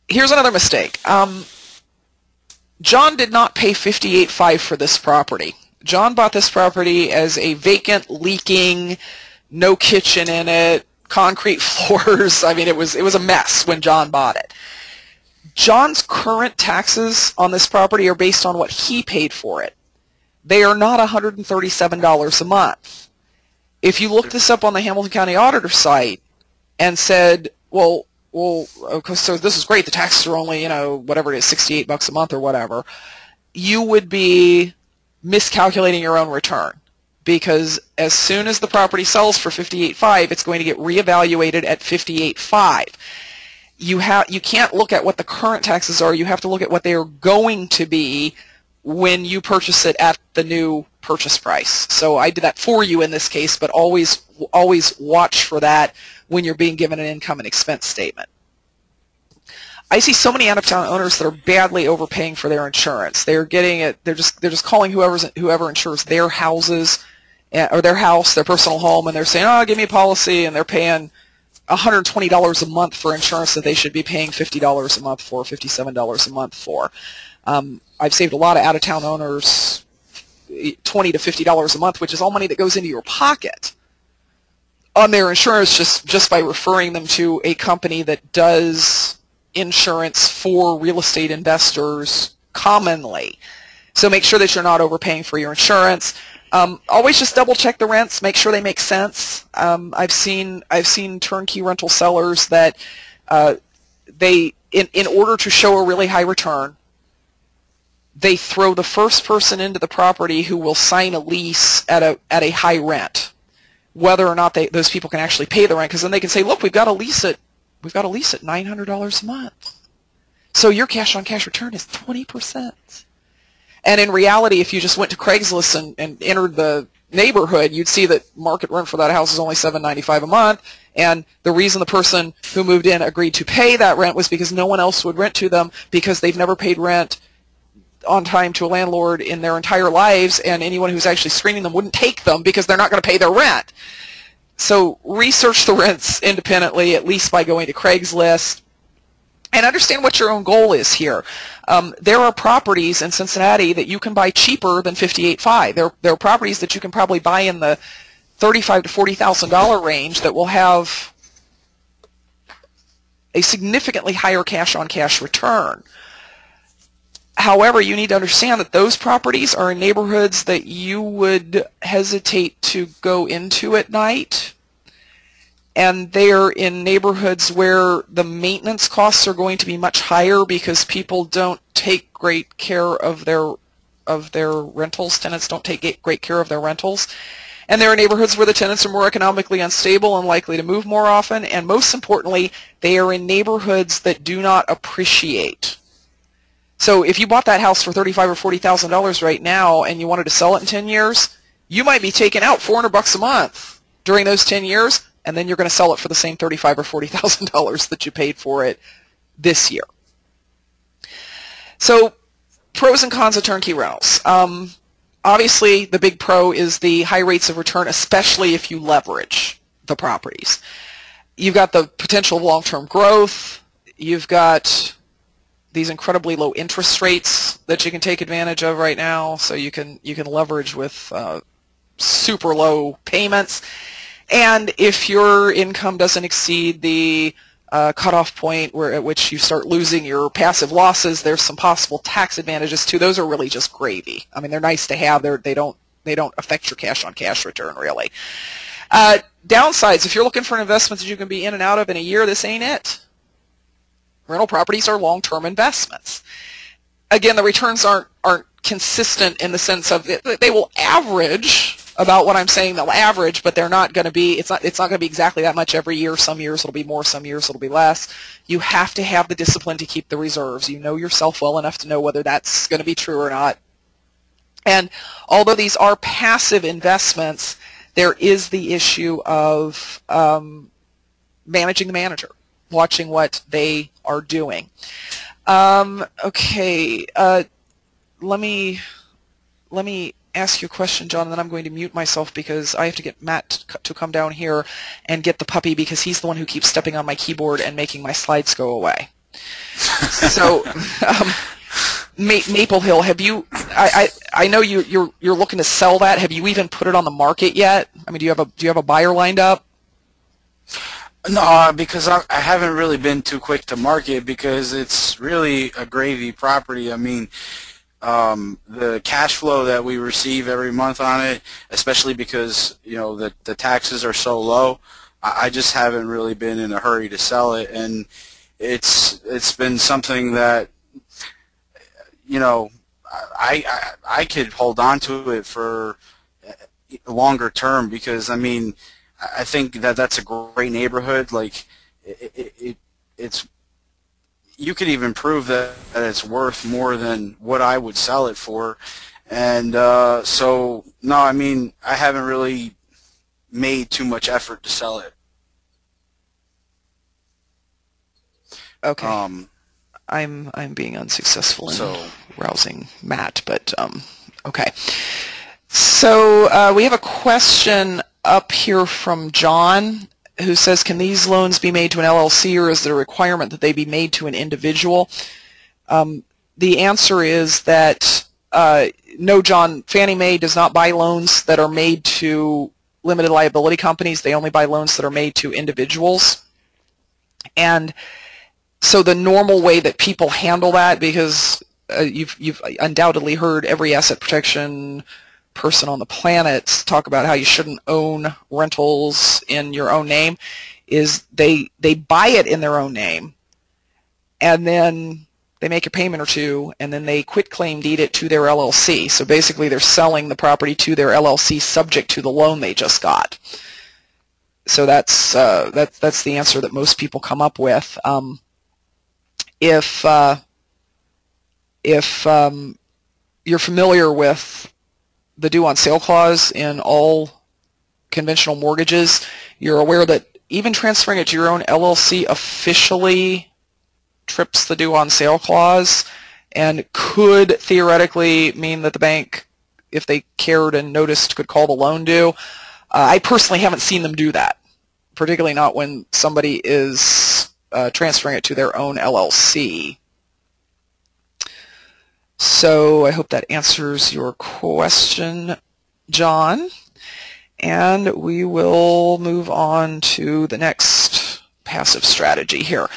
Here's another mistake. John did not pay $58,500 for this property. John bought this property as a vacant, leaking, no kitchen in it, concrete floors. I mean, it was a mess when John bought it. John's current taxes on this property are based on what he paid for it. They are not $137 a month. If you look this up on the Hamilton County Auditor site and said, well, so this is great, the taxes are only, whatever it is, $68 a month or whatever, you would be miscalculating your own return, because as soon as the property sells for $58,500, it's going to get reevaluated at $58,500. You can't look at what the current taxes are. You have to look at what they are going to be when you purchase it at the new purchase price. So I did that for you in this case, but always watch for that when you're being given an income and expense statement. I see so many out-of-town owners that are badly overpaying for their insurance. They're getting it. They're just calling whoever insures their houses or their house, their personal home, and they're saying, "Oh, give me a policy," and they're paying $120 a month for insurance that they should be paying $50 a month for, $57 a month for. I've saved a lot of out-of-town owners $20 to $50 a month, which is all money that goes into your pocket on their insurance just by referring them to a company that does insurance for real estate investors commonly. So make sure that you're not overpaying for your insurance. Always just double check the rents, make sure they make sense. I've seen turnkey rental sellers that in order to show a really high return, they throw the first person into the property who will sign a lease at a high rent, whether or not those people can actually pay the rent, because then they can say, look, we've got a lease at $900 a month. So your cash-on-cash return is 20%. And in reality, if you just went to Craigslist and entered the neighborhood, you'd see that market rent for that house is only $795 a month. And the reason the person who moved in agreed to pay that rent was because no one else would rent to them, because they've never paid rent on time to a landlord in their entire lives, and anyone who's actually screening them wouldn't take them because they're not going to pay their rent. So research the rents independently, at least by going to Craigslist, and understand what your own goal is here. There are properties in Cincinnati that you can buy cheaper than $58,500. There are properties that you can probably buy in the $35,000 to $40,000 range that will have a significantly higher cash-on-cash return. However, you need to understand that those properties are in neighborhoods that you would hesitate to go into at night, and they're in neighborhoods where the maintenance costs are going to be much higher because people don't take great care of their rentals. Tenants don't take great care of their rentals. And there are neighborhoods where the tenants are more economically unstable and likely to move more often, and most importantly, they are in neighborhoods that do not appreciate. So if you bought that house for $35,000 or $40,000 right now and you wanted to sell it in 10 years, you might be taking out $400 a month during those 10 years, and then you're going to sell it for the same $35,000 or $40,000 that you paid for it this year. So pros and cons of turnkey rentals. Obviously, the big pro is the high rates of return, especially if you leverage the properties. You've got the potential of long-term growth. You've got these incredibly low interest rates that you can take advantage of right now, so you can leverage with super low payments. And if your income doesn't exceed the cutoff point at which you start losing your passive losses, there's some possible tax advantages too. Those are really just gravy. I mean, they're nice to have. They're they don't affect your cash-on-cash return, really. Downsides, if you're looking for an investment that you can be in and out of in a year, this ain't it. Rental properties are long-term investments. Again, the returns aren't consistent in the sense of they will average about what I'm saying. They'll average, but they're not going to be. It's not going to be exactly that much every year. Some years it'll be more. Some years it'll be less. You have to have the discipline to keep the reserves. You know yourself well enough to know whether that's going to be true or not. And although these are passive investments, there is the issue of managing the manager, watching what they are doing. Okay, let me ask you a question, John, and then I'm going to mute myself because I have to get Matt to come down here and get the puppy because he's the one who keeps stepping on my keyboard and making my slides go away. So, Maple Hill, have you? I know you're looking to sell that. Have you even put it on the market yet? I mean, do you have a buyer lined up? No, because I haven't really been too quick to market because it's really a gravy property. I mean, the cash flow that we receive every month on it, especially because the taxes are so low, I just haven't really been in a hurry to sell it, and it's been something that I could hold on to it for longer term because I mean. I think that's a great neighborhood. Like, it's you could even prove that it's worth more than what I would sell it for, and so no, I mean I haven't really made too much effort to sell it. Okay. I'm being unsuccessful in rousing Matt, but okay. So we have a question up here from John, who says, can these loans be made to an LLC, or is there a requirement that they be made to an individual? The answer is that no, John, Fannie Mae does not buy loans that are made to limited liability companies. They only buy loans that are made to individuals. And so the normal way that people handle that, because you've undoubtedly heard every asset protection person on the planet talk about how you shouldn't own rentals in your own name, is they buy it in their own name, and then they make a payment or two, and then they quit claim deed it to their LLC. So basically they're selling the property to their LLC subject to the loan they just got. So that's the answer that most people come up with. If you're familiar with the due on sale clause in all conventional mortgages, you're aware that even transferring it to your own LLC officially trips the due on sale clause and could theoretically mean that the bank, if they cared and noticed, could call the loan due. I personally haven't seen them do that, particularly not when somebody is transferring it to their own LLC. So I hope that answers your question, John. And we will move on to the next passive strategy here.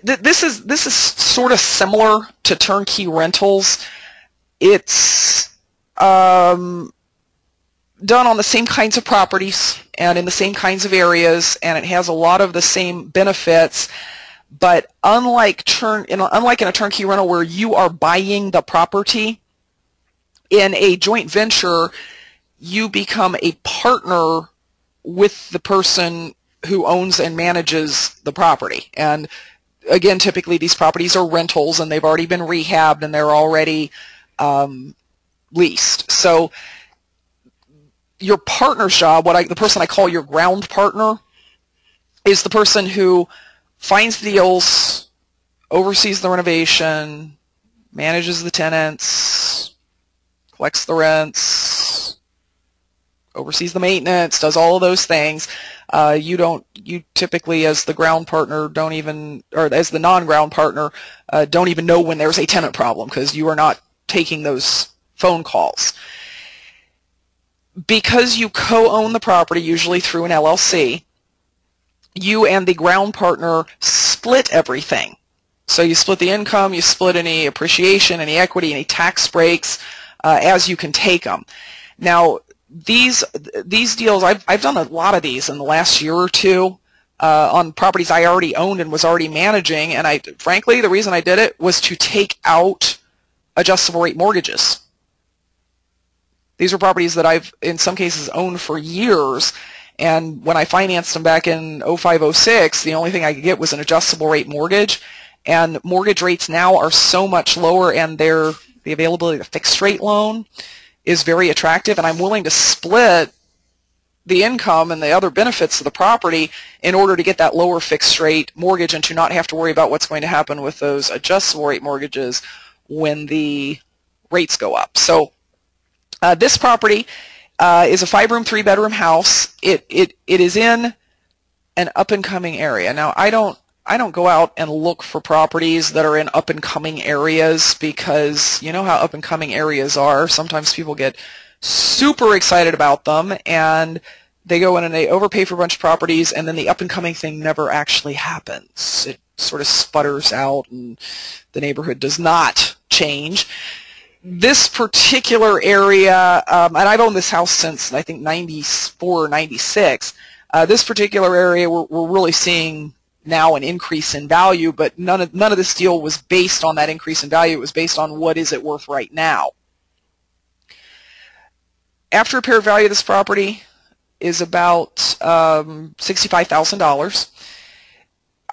This is sort of similar to turnkey rentals. It's done on the same kinds of properties and in the same kinds of areas, and it has a lot of the same benefits. But unlike in a turnkey rental where you are buying the property, in a joint venture, you become a partner with the person who owns and manages the property. And again, typically these properties are rentals and they've already been rehabbed and they're already leased. So your partner's job, the person I call your ground partner, is the person who finds deals, oversees the renovation, manages the tenants, collects the rents, oversees the maintenance, does all of those things. You typically, as the ground partner, don't even, or as the non-ground partner, don't even know when there's a tenant problem because you are not taking those phone calls. Because you co-own the property, usually through an LLC, you and the ground partner split everything. So you split the income, you split any appreciation, any equity, any tax breaks as you can take them. Now, these deals, I've done a lot of these in the last year or two on properties I already owned and was already managing, and frankly, the reason I did it was to take out adjustable rate mortgages. These are properties that I've, in some cases, owned for years, and when I financed them back in 05, 06, the only thing I could get was an adjustable rate mortgage, and mortgage rates now are so much lower, and the availability of a fixed rate loan is very attractive, and I'm willing to split the income and the other benefits of the property in order to get that lower fixed rate mortgage and to not have to worry about what's going to happen with those adjustable rate mortgages when the rates go up. So this property is a 5-room, 3-bedroom house. It is in an up-and-coming area. Now, I don't go out and look for properties that are in up-and-coming areas because you know how up-and-coming areas are. Sometimes people get super excited about them and they go in and they overpay for a bunch of properties, and then the up-and-coming thing never actually happens. It sort of sputters out and the neighborhood does not change. This particular area, and I've owned this house since I think 94 or 96, this particular area we're really seeing now an increase in value, but none of this deal was based on that increase in value. It was based on what is it worth right now. After repair value of this property is about $65,000.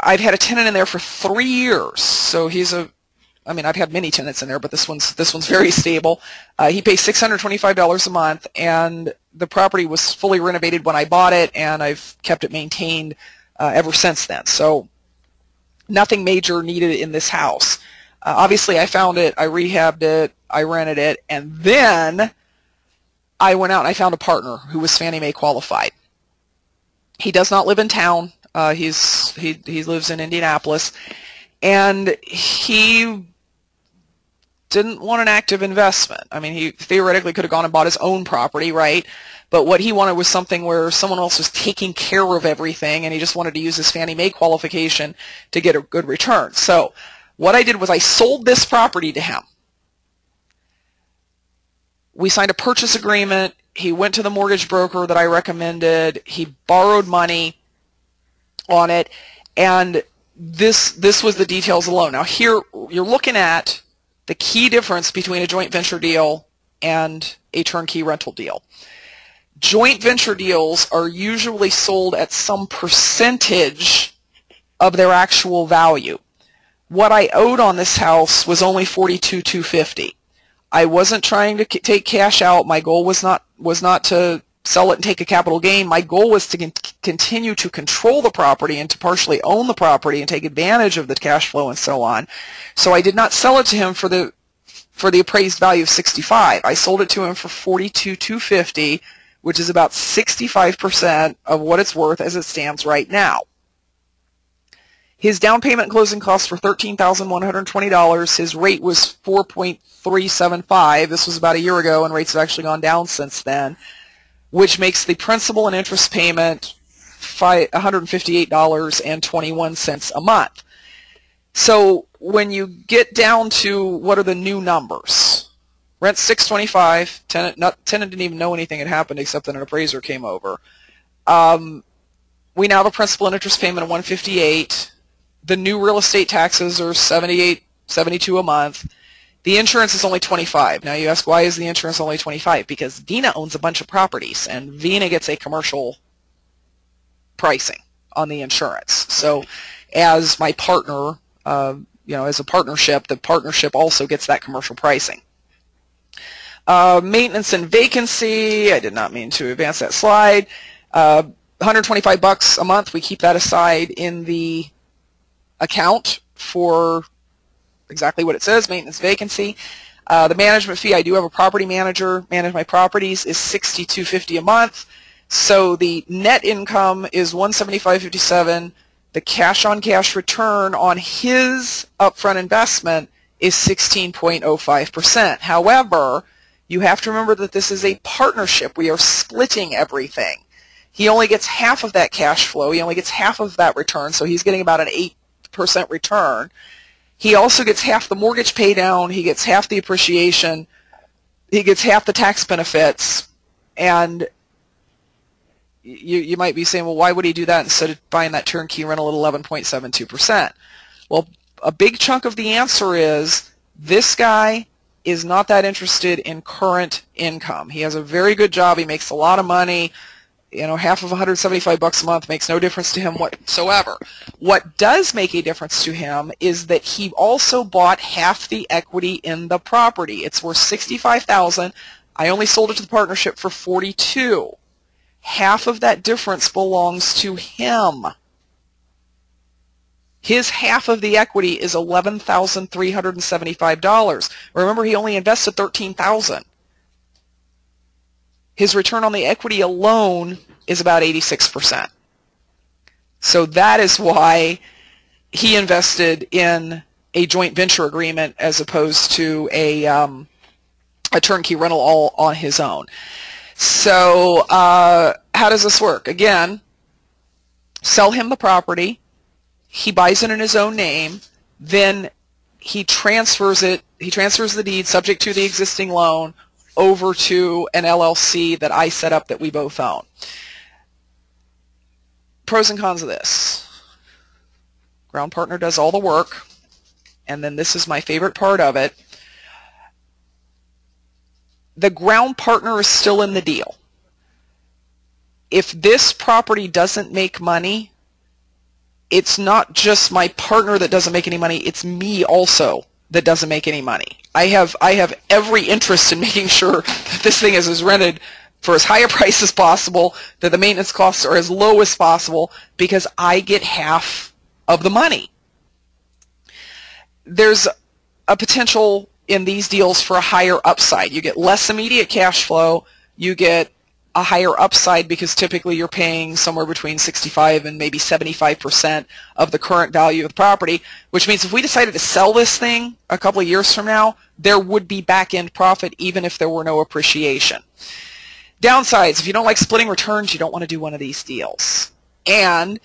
I've had a tenant in there for 3 years, so I've had many tenants in there, but this one's very stable. He pays $625 a month, and the property was fully renovated when I bought it, and I've kept it maintained ever since then. So nothing major needed in this house. Obviously, I found it, I rehabbed it, I rented it, and then I went out and I found a partner who was Fannie Mae qualified. He does not live in town. He lives in Indianapolis, and he didn't want an active investment. I mean, he theoretically could have gone and bought his own property, right? But what he wanted was something where someone else was taking care of everything, and he just wanted to use his Fannie Mae qualification to get a good return. So what I did was I sold this property to him. We signed a purchase agreement. He went to the mortgage broker that I recommended. He borrowed money on it, and this was the details of the loan. Now here you're looking at the key difference between a joint venture deal and a turnkey rental deal. Joint venture deals are usually sold at some percentage of their actual value. What I owed on this house was only $42,250. I wasn't trying to take cash out. My goal was not to sell it and take a capital gain. My goal was to continue to control the property and to partially own the property and take advantage of the cash flow and so on. So I did not sell it to him for the appraised value of $65,000. I sold it to him for $42,250, which is about 65% of what it's worth as it stands right now. His down payment and closing costs were $13,120. His rate was 4.375. This was about a year ago, and rates have actually gone down since then, which makes the principal and interest payment $158.21 a month. So when you get down to what are the new numbers, rent $625. Tenant didn't even know anything had happened except that an appraiser came over. We now have a principal and interest payment of $158. The new real estate taxes are $78, $72 a month. The insurance is only $25. Now you ask, why is the insurance only $25? Because Vina owns a bunch of properties, and Vina gets a commercial pricing on the insurance. So as my partner, as a partnership, the partnership also gets that commercial pricing. Maintenance and vacancy, I did not mean to advance that slide. $125 a month, we keep that aside in the account for exactly what it says, maintenance vacancy. The management fee, I do have a property manager manage my properties, is $62.50 a month. So the net income is $175.57. The cash-on-cash return on his upfront investment is 16.05%. However, you have to remember that this is a partnership. We are splitting everything. He only gets half of that cash flow. He only gets half of that return, so he's getting about an 8% return. He also gets half the mortgage pay down. He gets half the appreciation. He gets half the tax benefits. And you might be saying, well, why would he do that instead of buying that turnkey rental at 11.72%? Well, a big chunk of the answer is this guy is not that interested in current income. He has a very good job. He makes a lot of money. You know, half of $175 a month makes no difference to him whatsoever. What does make a difference to him is that he also bought half the equity in the property. It's worth $65,000. I only sold it to the partnership for $42,000. Half of that difference belongs to him. His half of the equity is $11,375. Remember, he only invested $13,000. His return on the equity alone is about 86%. So that is why he invested in a joint venture agreement as opposed to a turnkey rental all on his own. So how does this work? Again, sell him the property. He buys it in his own name. Then he transfers it. He transfers the deed subject to the existing loan over to an LLC that I set up that we both own. Pros and cons of this. Ground partner does all the work, and then this is my favorite part of it. The ground partner is still in the deal. If this property doesn't make money, it's not just my partner that doesn't make any money, it's me also that doesn't make any money. I have every interest in making sure that this thing is rented for as high a price as possible, that the maintenance costs are as low as possible, because I get half of the money. There's a potential in these deals for a higher upside. You get less immediate cash flow, you get a higher upside because typically you're paying somewhere between 65 and maybe 75% of the current value of the property, which means if we decided to sell this thing a couple of years from now, there would be back-end profit even if there were no appreciation. Downsides: if you don't like splitting returns, you don't want to do one of these deals. And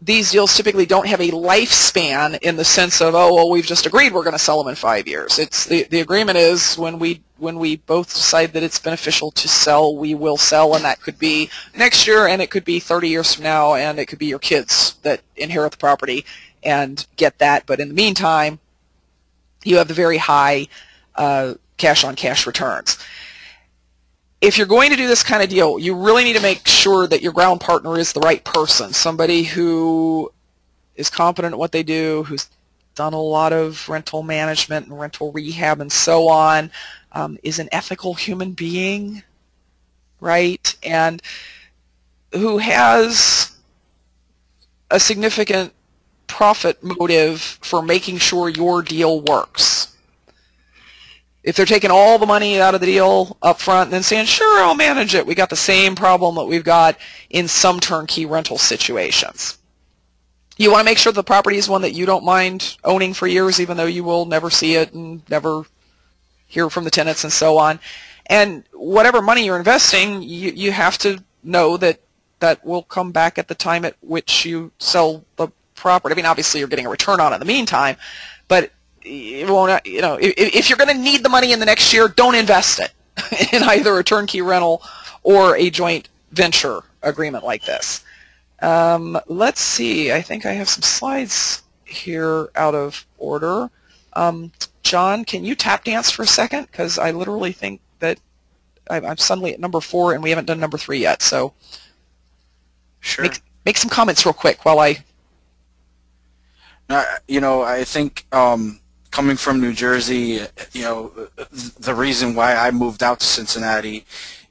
these deals typically don't have a lifespan in the sense of, oh, well, we've just agreed we're going to sell them in 5 years. It's the agreement is when we both decide that it's beneficial to sell, we will sell, and that could be next year, and it could be 30 years from now, and it could be your kids that inherit the property and get that. But in the meantime, you have the very high cash-on-cash returns. If you're going to do this kind of deal, you really need to make sure that your ground partner is the right person, somebody who is competent at what they do, who's done a lot of rental management and rental rehab and so on, is an ethical human being, right, and who has a significant profit motive for making sure your deal works. If they're taking all the money out of the deal up front and then saying, sure, I'll manage it, we got the same problem that we've got in some turnkey rental situations. You want to make sure the property is one that you don't mind owning for years, even though you will never see it and never hear from the tenants and so on. And whatever money you're investing, you have to know that that will come back at the time at which you sell the property. I mean, obviously you're getting a return on it in the meantime, but it won't, you know, if you're going to need the money in the next year, don't invest it in either a turnkey rental or a joint venture agreement like this. Let's see. I think I have some slides here out of order. John, can you tap dance for a second? Because I literally think that I'm suddenly at number 4 and we haven't done number 3 yet. So sure. Make some comments real quick while I... You know, I think coming from New Jersey, you know, the reason why I moved out to Cincinnati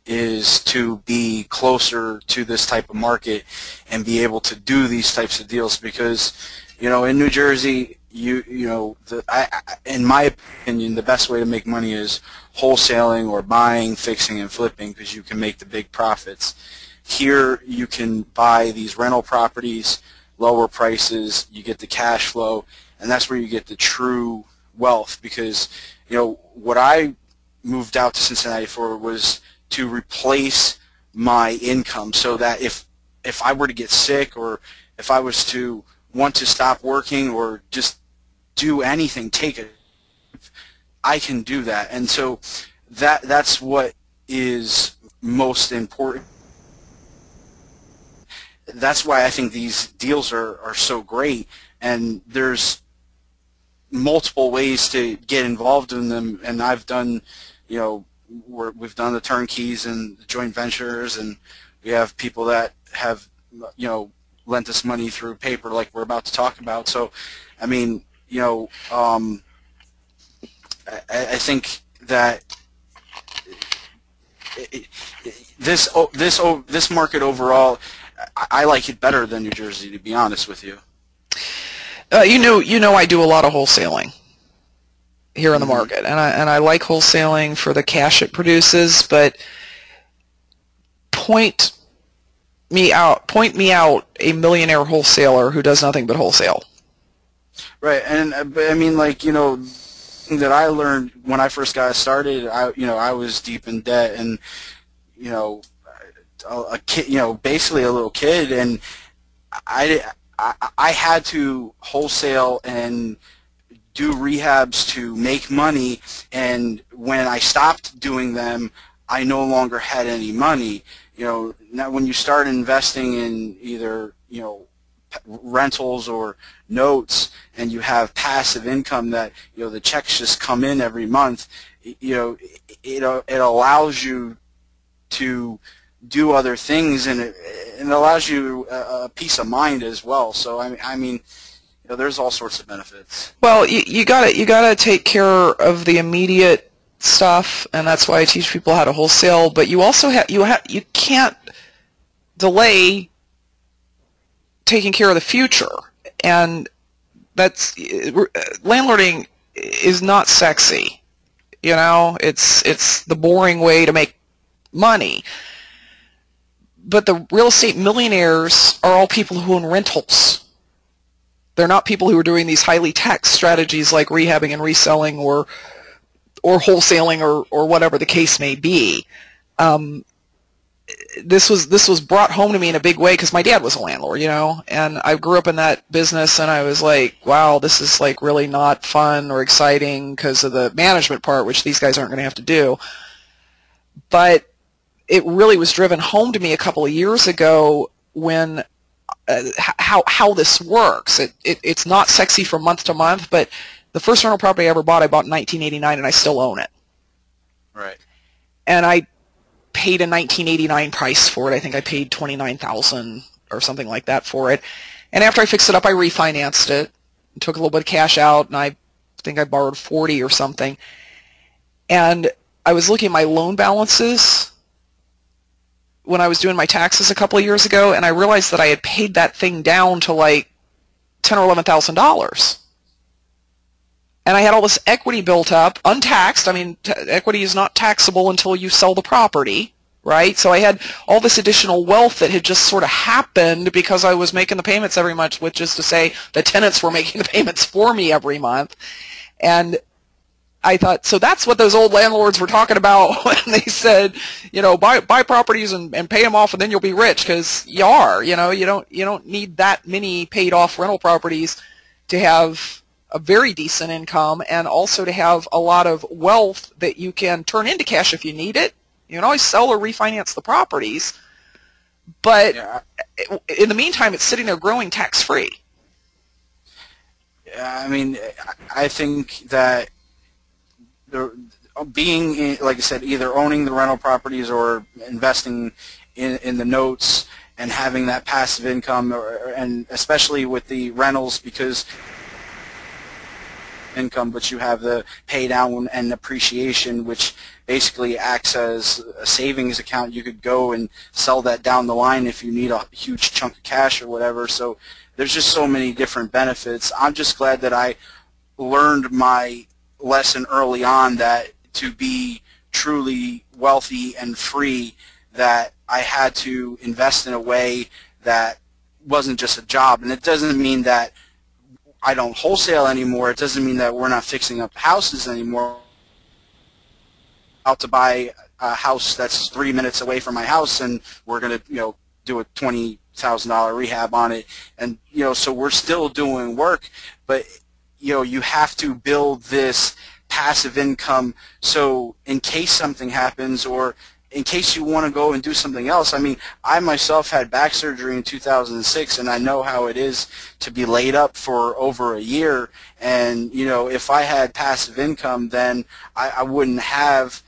is to be closer to this type of market and be able to do these types of deals, because, you know, in New Jersey, in my opinion, the best way to make money is wholesaling or buying, fixing, and flipping, because you can make the big profits. Here, you can buy these rental properties, lower prices, you get the cash flow, and that's where you get the true wealth, because, you know, what I moved out to Cincinnati for was to replace my income, so that if I were to get sick, or if I was to want to stop working or just do anything, take it, I can do that. And so that's what is most important. That's why I think these deals are so great, and there's multiple ways to get involved in them. And I've done, you know, we've done the turnkeys and the joint ventures, and we have people that have, you know, lent us money through paper like we're about to talk about. So, I mean, you know, I think that this market overall, I like it better than New Jersey, to be honest with you. I do a lot of wholesaling here in the Hmm. market, and I like wholesaling for the cash it produces. But point point me out a millionaire wholesaler who does nothing but wholesale. Right, and but I mean, like, you know, that I learned when I first got started, I was deep in debt, and you know, a kid, basically a little kid, and I had to wholesale and do rehabs to make money, and when I stopped doing them, I no longer had any money. Now when you start investing in either, rentals or notes, and you have passive income that, the checks just come in every month, it allows you to do other things, and it allows you a peace of mind as well. So I mean, there's all sorts of benefits. Well, you gotta take care of the immediate stuff, and that's why I teach people how to wholesale. But you also you can't delay taking care of the future, and that's landlording is not sexy. It's the boring way to make money. But the real estate millionaires are all people who own rentals. They're not people who are doing these highly taxed strategies like rehabbing and reselling or wholesaling or whatever the case may be. This was brought home to me in a big way because my dad was a landlord, and I grew up in that business, and I was like, wow, this is like really not fun or exciting because of the management part, which these guys aren't going to have to do. But it really was driven home to me a couple of years ago when how this works. It's not sexy from month to month, but the first rental property I bought in 1989, and I still own it. Right. And I paid a 1989 price for it. I think I paid $29,000 or something like that for it. And after I fixed it up, I refinanced it and took a little bit of cash out, and I think I borrowed 40 or something. And I was looking at my loan balances when I was doing my taxes a couple of years ago, and I realized that I had paid that thing down to like $10,000 or $11,000. And I had all this equity built up, untaxed. I mean, equity is not taxable until you sell the property, right? So I had all this additional wealth that had just sort of happened because I was making the payments every month, which is to say the tenants were making the payments for me every month. And I thought, so that's what those old landlords were talking about when they said, buy properties and pay them off, and then you'll be rich, because you are. You don't need that many paid off rental properties to have a very decent income, and also to have a lot of wealth that you can turn into cash if you need it. You can always sell or refinance the properties, but Yeah. in the meantime, it's sitting there growing tax free. I mean, I think that like I said, either owning the rental properties or investing in the notes and having that passive income, and especially with the rentals, because income, but you have the pay down and appreciation, which basically acts as a savings account. You could go and sell that down the line if you need a huge chunk of cash or whatever. So there's just so many different benefits. I'm just glad that I learned my lesson early on, that to be truly wealthy and free, that I had to invest in a way that wasn't just a job. And it doesn't mean that I don't wholesale anymore. It doesn't mean that we're not fixing up houses anymore. Out to buy a house that's 3 minutes away from my house, and we're going to, do a $20,000 rehab on it. And, so we're still doing work, but, you have to build this passive income, so in case something happens, or in case you want to go and do something else. I mean, I myself had back surgery in 2006, and I know how it is to be laid up for over a year. And, you know, if I had passive income, then I wouldn't have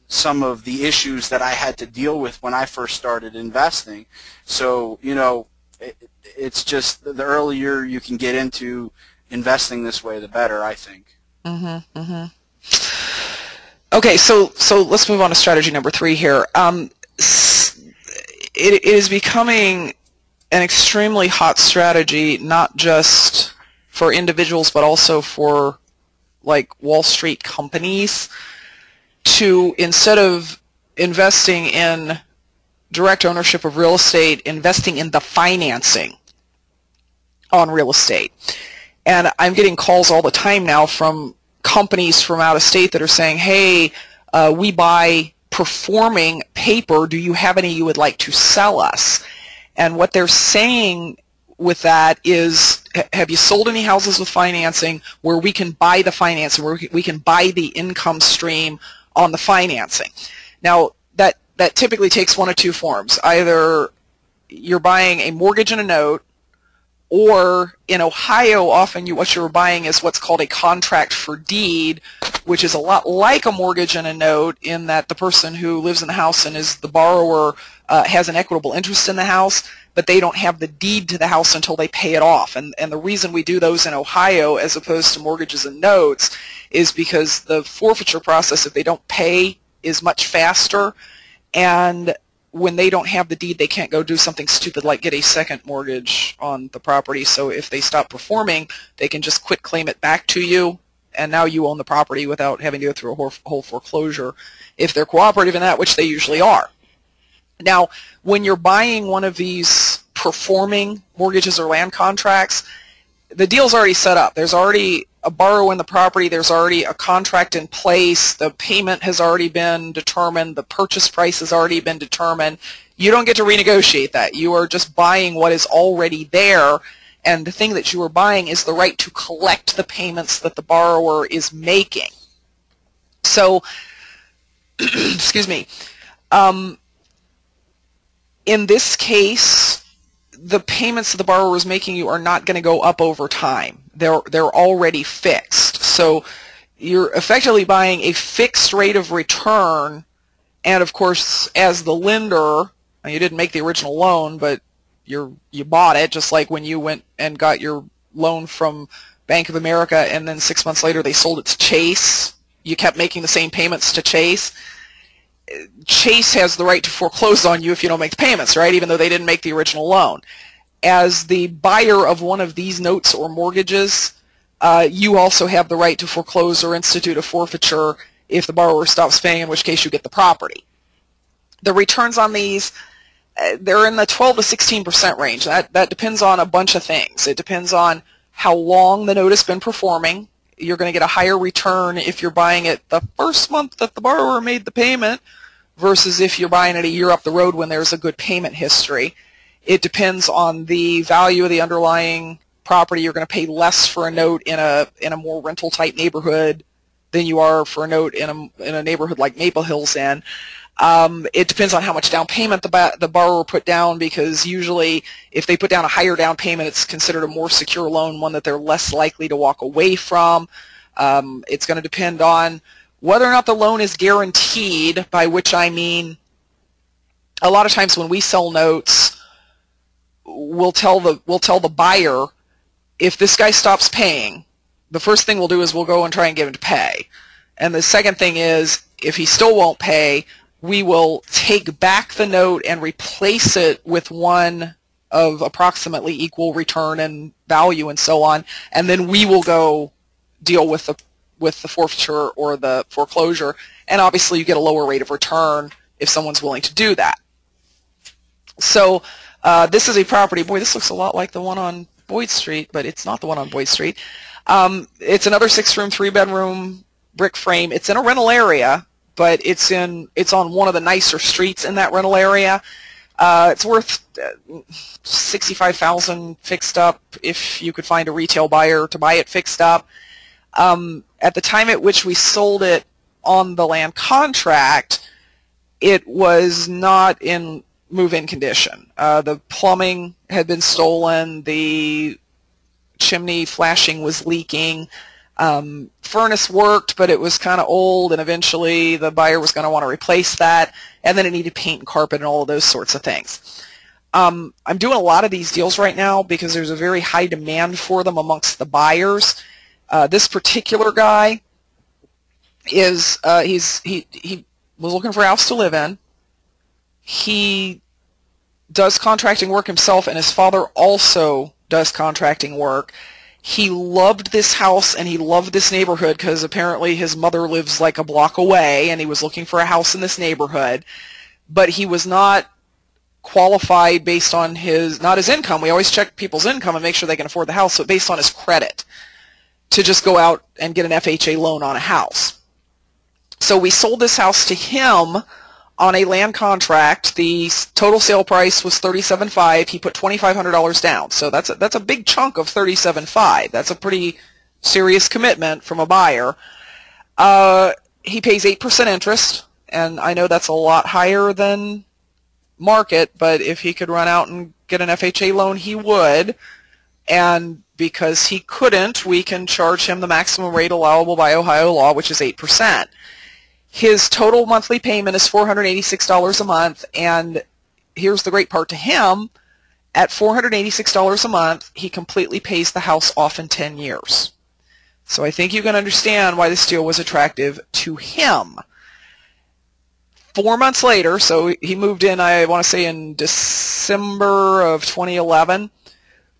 some of the issues that I had to deal with when I first started investing. So, you know, it's just the earlier you can get into investing this way, the better, I think. Mm-hmm, mm-hmm. Okay, so let's move on to strategy number 3 here. It is becoming an extremely hot strategy, not just for individuals, but also for like Wall Street companies, to, instead of investing in direct ownership of real estate, investing in the financing on real estate. And I'm getting calls all the time now from companies from out of state that are saying, hey, we buy performing paper. Do you have any you would like to sell us? And what they're saying with that is, have you sold any houses with financing where we can buy the financing, where we can buy the income stream on the financing? Now, that typically takes one of two forms. Either you're buying a mortgage and a note, or in Ohio, often what you're buying is what's called a contract for deed, which is a lot like a mortgage and a note in that the person who lives in the house and is the borrower has an equitable interest in the house, but they don't have the deed to the house until they pay it off. And the reason we do those in Ohio as opposed to mortgages and notes is because the forfeiture process, if they don't pay, is much faster. And when they don't have the deed, they can't go do something stupid like get a second mortgage on the property. So if they stop performing, they can just quit claim it back to you, and now you own the property without having to go through a whole foreclosure if they're cooperative in that, which they usually are. Now, when you're buying one of these performing mortgages or land contracts, the deal's already set up. There's already a borrower in the property. There's already a contract in place. The payment has already been determined. The purchase price has already been determined. You don't get to renegotiate that. You are just buying what is already there, and the thing that you are buying is the right to collect the payments that the borrower is making. So, excuse me, in this case, the payments that the borrower is making you are not going to go up over time. They're already fixed. So you're effectively buying a fixed rate of return, and of course, as the lender, you didn't make the original loan, but you bought it, just like when you went and got your loan from Bank of America and then 6 months later they sold it to Chase. You kept making the same payments to Chase. Chase has the right to foreclose on you if you don't make the payments, right, even though they didn't make the original loan. As the buyer of one of these notes or mortgages, you also have the right to foreclose or institute a forfeiture if the borrower stops paying, in which case you get the property. The returns on these, they're in the 12 to 16% range. That depends on a bunch of things. It depends on how long the note has been performing. You're going to get a higher return if you're buying it the first month that the borrower made the payment versus if you're buying it a year up the road when there's a good payment history. It depends on the value of the underlying property. You're going to pay less for a note in a more rental type neighborhood than you are for a note in a neighborhood like Maple Hills in. It depends on how much down payment the borrower put down, because usually if they put down a higher down payment, it's considered a more secure loan, one that they're less likely to walk away from. It's going to depend on whether or not the loan is guaranteed, by which I mean a lot of times when we sell notes, we'll tell the buyer, if this guy stops paying, the first thing we'll do is we'll go and try and get him to pay. And the second thing is, if he still won't pay, we will take back the note and replace it with one of approximately equal return and value and so on, and then we will go deal with the forfeiture or the foreclosure, and obviously you get a lower rate of return if someone's willing to do that. So this is a property, boy, this looks a lot like the one on Boyd Street, but it's not the one on Boyd Street. It's another 6-room, 3-bedroom brick frame. It's in a rental area, but it's on one of the nicer streets in that rental area. It's worth $65,000 fixed up if you could find a retail buyer to buy it fixed up. At the time at which we sold it on the land contract, it was not in move-in condition. The plumbing had been stolen, the chimney flashing was leaking, furnace worked, but it was kind of old, and eventually the buyer was going to want to replace that, and then it needed paint and carpet and all of those sorts of things. I'm doing a lot of these deals right now because there's a very high demand for them amongst the buyers. This particular guy is he was looking for a house to live in. He does contracting work himself, and his father also does contracting work. He loved this house and he loved this neighborhood because apparently his mother lives like a block away, and he was looking for a house in this neighborhood, but he was not qualified based on not his income. We always check people's income and make sure they can afford the house, so based on his credit to just go out and get an FHA loan on a house. So we sold this house to him on a land contract. The total sale price was $37,500. He put $2,500 down. So that's a big chunk of $37,500. That's a pretty serious commitment from a buyer. He pays 8% interest, and I know that's a lot higher than market, but if he could run out and get an FHA loan, he would. And because he couldn't, we can charge him the maximum rate allowable by Ohio law, which is 8%. His total monthly payment is $486 a month, and here's the great part to him. At $486 a month, he completely pays the house off in 10 years. So I think you can understand why this deal was attractive to him. 4 months later, so he moved in, I want to say in December of 2011.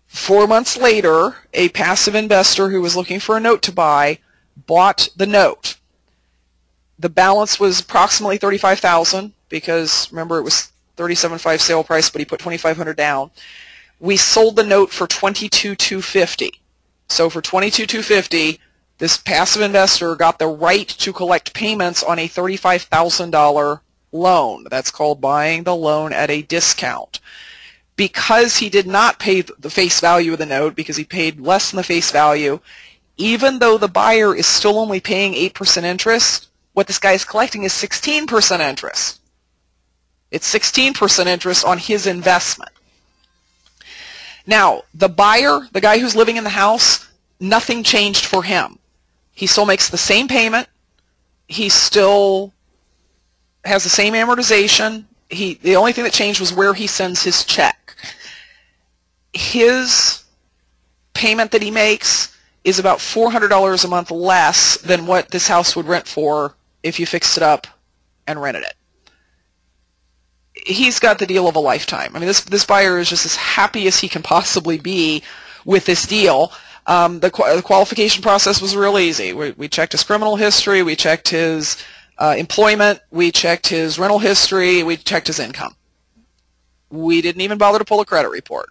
4 months later, a passive investor who was looking for a note to buy bought the note. The balance was approximately $35,000 because, remember, it was $37,500 sale price, but he put $2,500 down. We sold the note for $22,250. So for $22,250, this passive investor got the right to collect payments on a $35,000 loan. That's called buying the loan at a discount. Because he did not pay the face value of the note, because he paid less than the face value, even though the buyer is still only paying 8% interest, what this guy is collecting is 16% interest. It's 16% interest on his investment. Now, the buyer, the guy who's living in the house, nothing changed for him. He still makes the same payment. He still has the same amortization. The only thing that changed was where he sends his check. His payment that he makes is about $400 a month less than what this house would rent for if you fixed it up and rented it. He's got the deal of a lifetime. I mean, this buyer is just as happy as he can possibly be with this deal. The qualification process was real easy. We checked his criminal history, we checked his employment, we checked his rental history, we checked his income. We didn't even bother to pull a credit report.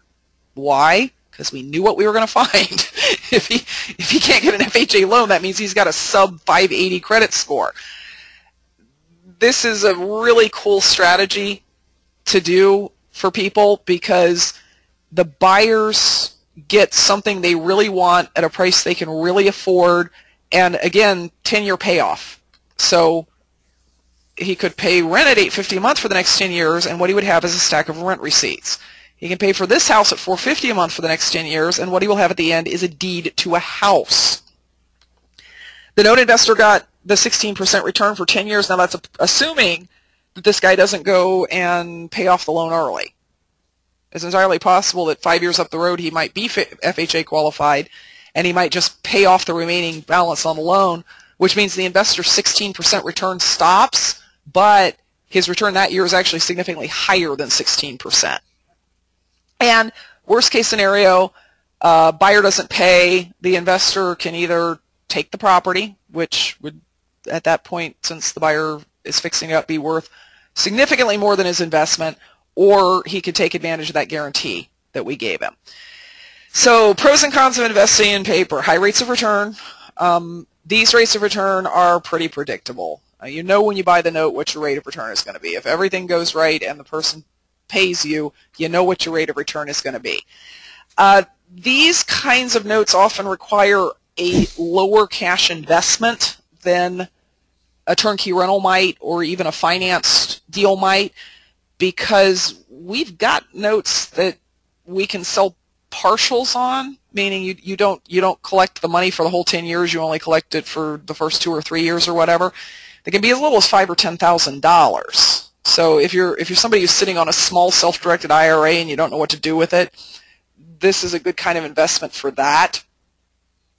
Why? Because we knew what we were going to find. If he can't get an FHA loan, that means he's got a sub 580 credit score. This is a really cool strategy to do for people because the buyers get something they really want at a price they can really afford, and again, 10-year payoff. So he could pay rent at $850 a month for the next 10 years, and what he would have is a stack of rent receipts. He can pay for this house at $450 a month for the next 10 years, and what he will have at the end is a deed to a house. The note investor got the 16% return for 10 years. Now that's assuming that this guy doesn't go and pay off the loan early. It's entirely possible that 5 years up the road he might be FHA qualified and he might just pay off the remaining balance on the loan, which means the investor's 16% return stops, but his return that year is actually significantly higher than 16%. And worst case scenario, buyer doesn't pay, the investor can either take the property, which would at that point, since the buyer is fixing it up, be worth significantly more than his investment, or he could take advantage of that guarantee that we gave him. So pros and cons of investing in paper. High rates of return. These rates of return are pretty predictable. You know when you buy the note what your rate of return is going to be. If everything goes right and the person pays you, you know what your rate of return is going to be. These kinds of notes often require a lower cash investment than a turnkey rental might, or even a financed deal might, because we've got notes that we can sell partials on, meaning you don't collect the money for the whole 10 years, you only collect it for the first 2 or 3 years or whatever. They can be as little as $5,000 or $10,000. So if you're somebody who's sitting on a small self-directed IRA and you don't know what to do with it, this is a good kind of investment for that.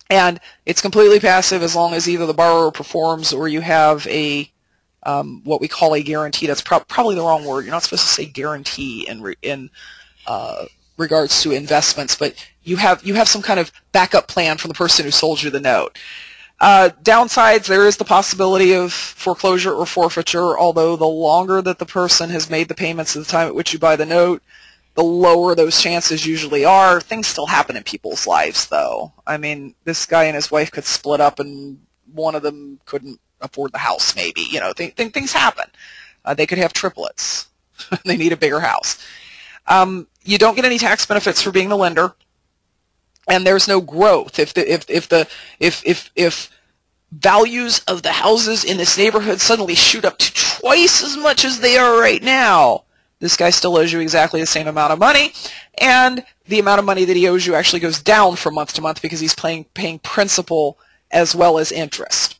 And it's completely passive as long as either the borrower performs or you have a what we call a guarantee. That's probably the wrong word. You're not supposed to say guarantee in regards to investments, but you have some kind of backup plan from the person who sold you the note. Downsides, there is the possibility of foreclosure or forfeiture, although the longer that the person has made the payments at the time at which you buy the note, the lower those chances usually are. Things still happen in people's lives, though. I mean, this guy and his wife could split up and one of them couldn't afford the house, maybe. You know, things happen. They could have triplets. They need a bigger house. You don't get any tax benefits for being the lender, and there's no growth. If values of the houses in this neighborhood suddenly shoot up to twice as much as they are right now, this guy still owes you exactly the same amount of money, and the amount of money that he owes you actually goes down from month to month because he's paying principal as well as interest.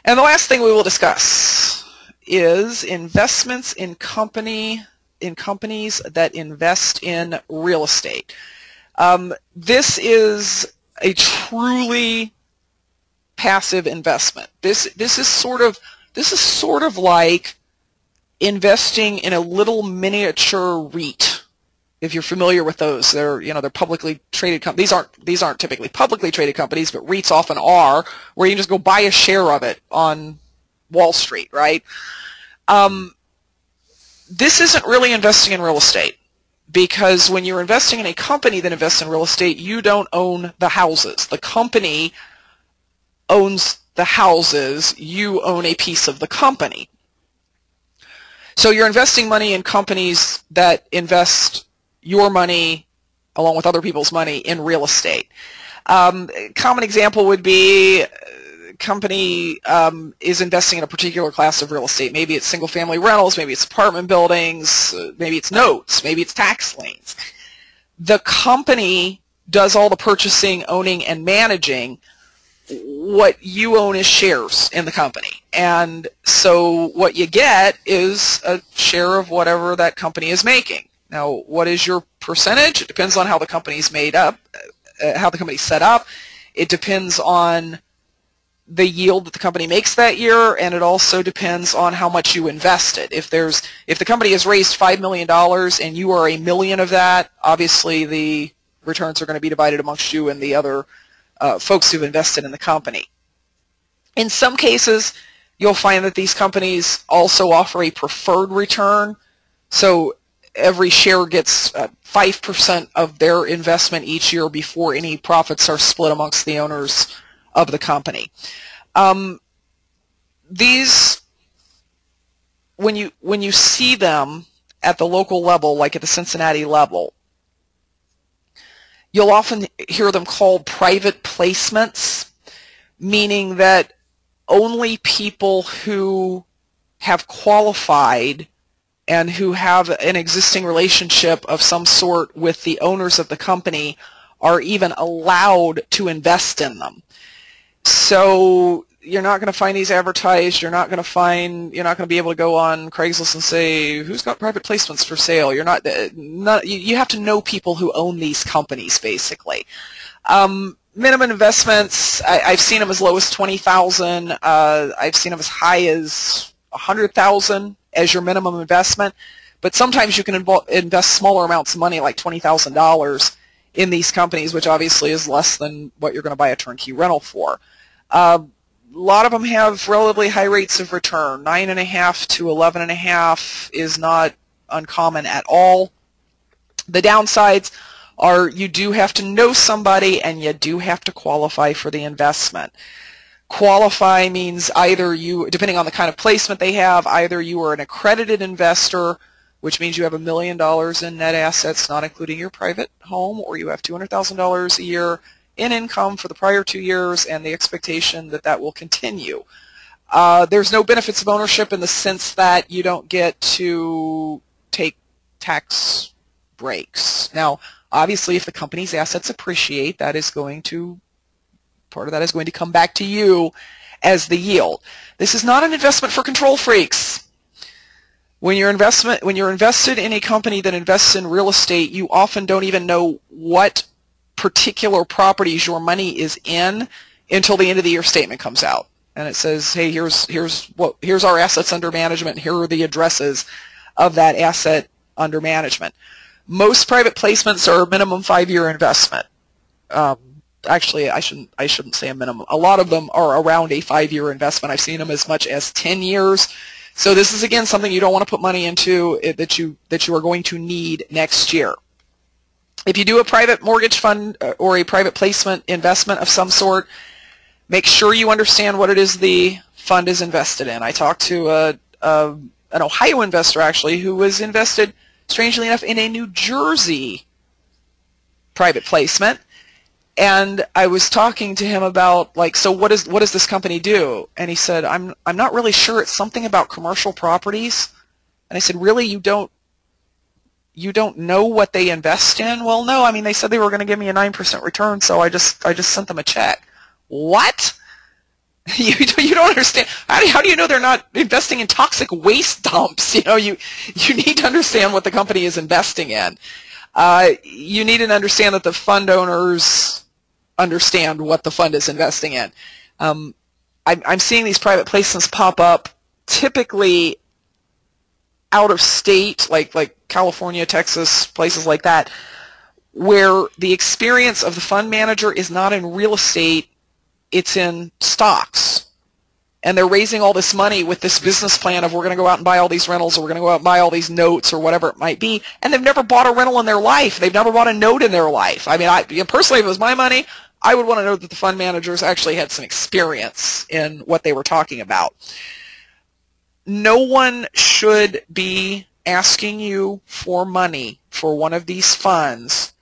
And the last thing we will discuss is investments in companies that invest in real estate. This is a truly passive investment. This is sort of like investing in a little miniature REIT. If you're familiar with those, they're publicly traded companies. These aren't typically publicly traded companies, but REITs often are, where you can just go buy a share of it on Wall Street, right? This isn't really investing in real estate, because when you're investing in a company that invests in real estate, you don't own the houses. The company owns the houses. You own a piece of the company. So you're investing money in companies that invest your money along with other people's money in real estate. A common example would be a company is investing in a particular class of real estate. Maybe it's single-family rentals, maybe it's apartment buildings, maybe it's notes, maybe it's tax liens. The company does all the purchasing, owning, and managing. What you own is shares in the company. And so what you get is a share of whatever that company is making. Now, what is your percentage? It depends on how the company's made up, how the company's set up. It depends on the yield that the company makes that year, and it also depends on how much you invested. If the company has raised $5 million and you are $1 million of that, obviously the returns are going to be divided amongst you and the other folks who've invested in the company. In some cases, you'll find that these companies also offer a preferred return. So every share gets 5% of their investment each year before any profits are split amongst the owners of the company. These, when you see them at the local level, like at the Cincinnati level, you'll often hear them called private placements, meaning that only people who have qualified and who have an existing relationship of some sort with the owners of the company are even allowed to invest in them. So you're not going to find these advertised. You're not going to be able to go on Craigslist and say, who's got private placements for sale? You have to know people who own these companies, basically. Minimum investments, I've seen them as low as $20,000. I've seen them as high as $100,000 as your minimum investment. But sometimes you can invest smaller amounts of money, like $20,000, in these companies, which obviously is less than what you're going to buy a turnkey rental for. A lot of them have relatively high rates of return. 9.5 to 11.5 is not uncommon at all. The downsides are you do have to know somebody and you do have to qualify for the investment. Qualify means either you, depending on the kind of placement they have, either you are an accredited investor, which means you have $1 million in net assets, not including your private home, or you have $200,000 a year in income for the prior 2 years and the expectation that that will continue. There's no benefits of ownership in the sense that you don't get to take tax breaks. Now, obviously, if the company's assets appreciate, that is going to, part of that is going to come back to you as the yield. This is not an investment for control freaks. When you're invested in a company that invests in real estate, you often don't even know what particular properties your money is in until the end of the year statement comes out. And it says, hey, here's our assets under management, here are the addresses of that asset under management. Most private placements are a minimum 5-year investment. Actually, I shouldn't say a minimum. A lot of them are around a 5-year investment. I've seen them as much as 10 years. So this is, again, something you don't want to put money into that you are going to need next year. If you do a private mortgage fund or a private placement investment of some sort, make sure you understand what it is the fund is invested in. I talked to an Ohio investor, actually, who was invested, strangely enough, in a New Jersey private placement. And I was talking to him about, like, so what does this company do? And he said, I'm not really sure. It's something about commercial properties. And I said, really, you don't know what they invest in? Well, no. I mean, they said they were going to give me a 9% return, so I just sent them a check. What? You don't understand. How do you know they're not investing in toxic waste dumps? You need to understand what the company is investing in. You need to understand that the fund owners understand what the fund is investing in. I'm seeing these private placements pop up, typically out of state, like California, Texas, places like that, where the experience of the fund manager is not in real estate, it's in stocks. And they're raising all this money with this business plan of, we're going to go out and buy all these rentals, or we're going to go out and buy all these notes, or whatever it might be, and they've never bought a rental in their life. They've never bought a note in their life. I mean, personally, if it was my money, I would want to know that the fund managers actually had some experience in what they were talking about. No one should be asking you for money for one of these funds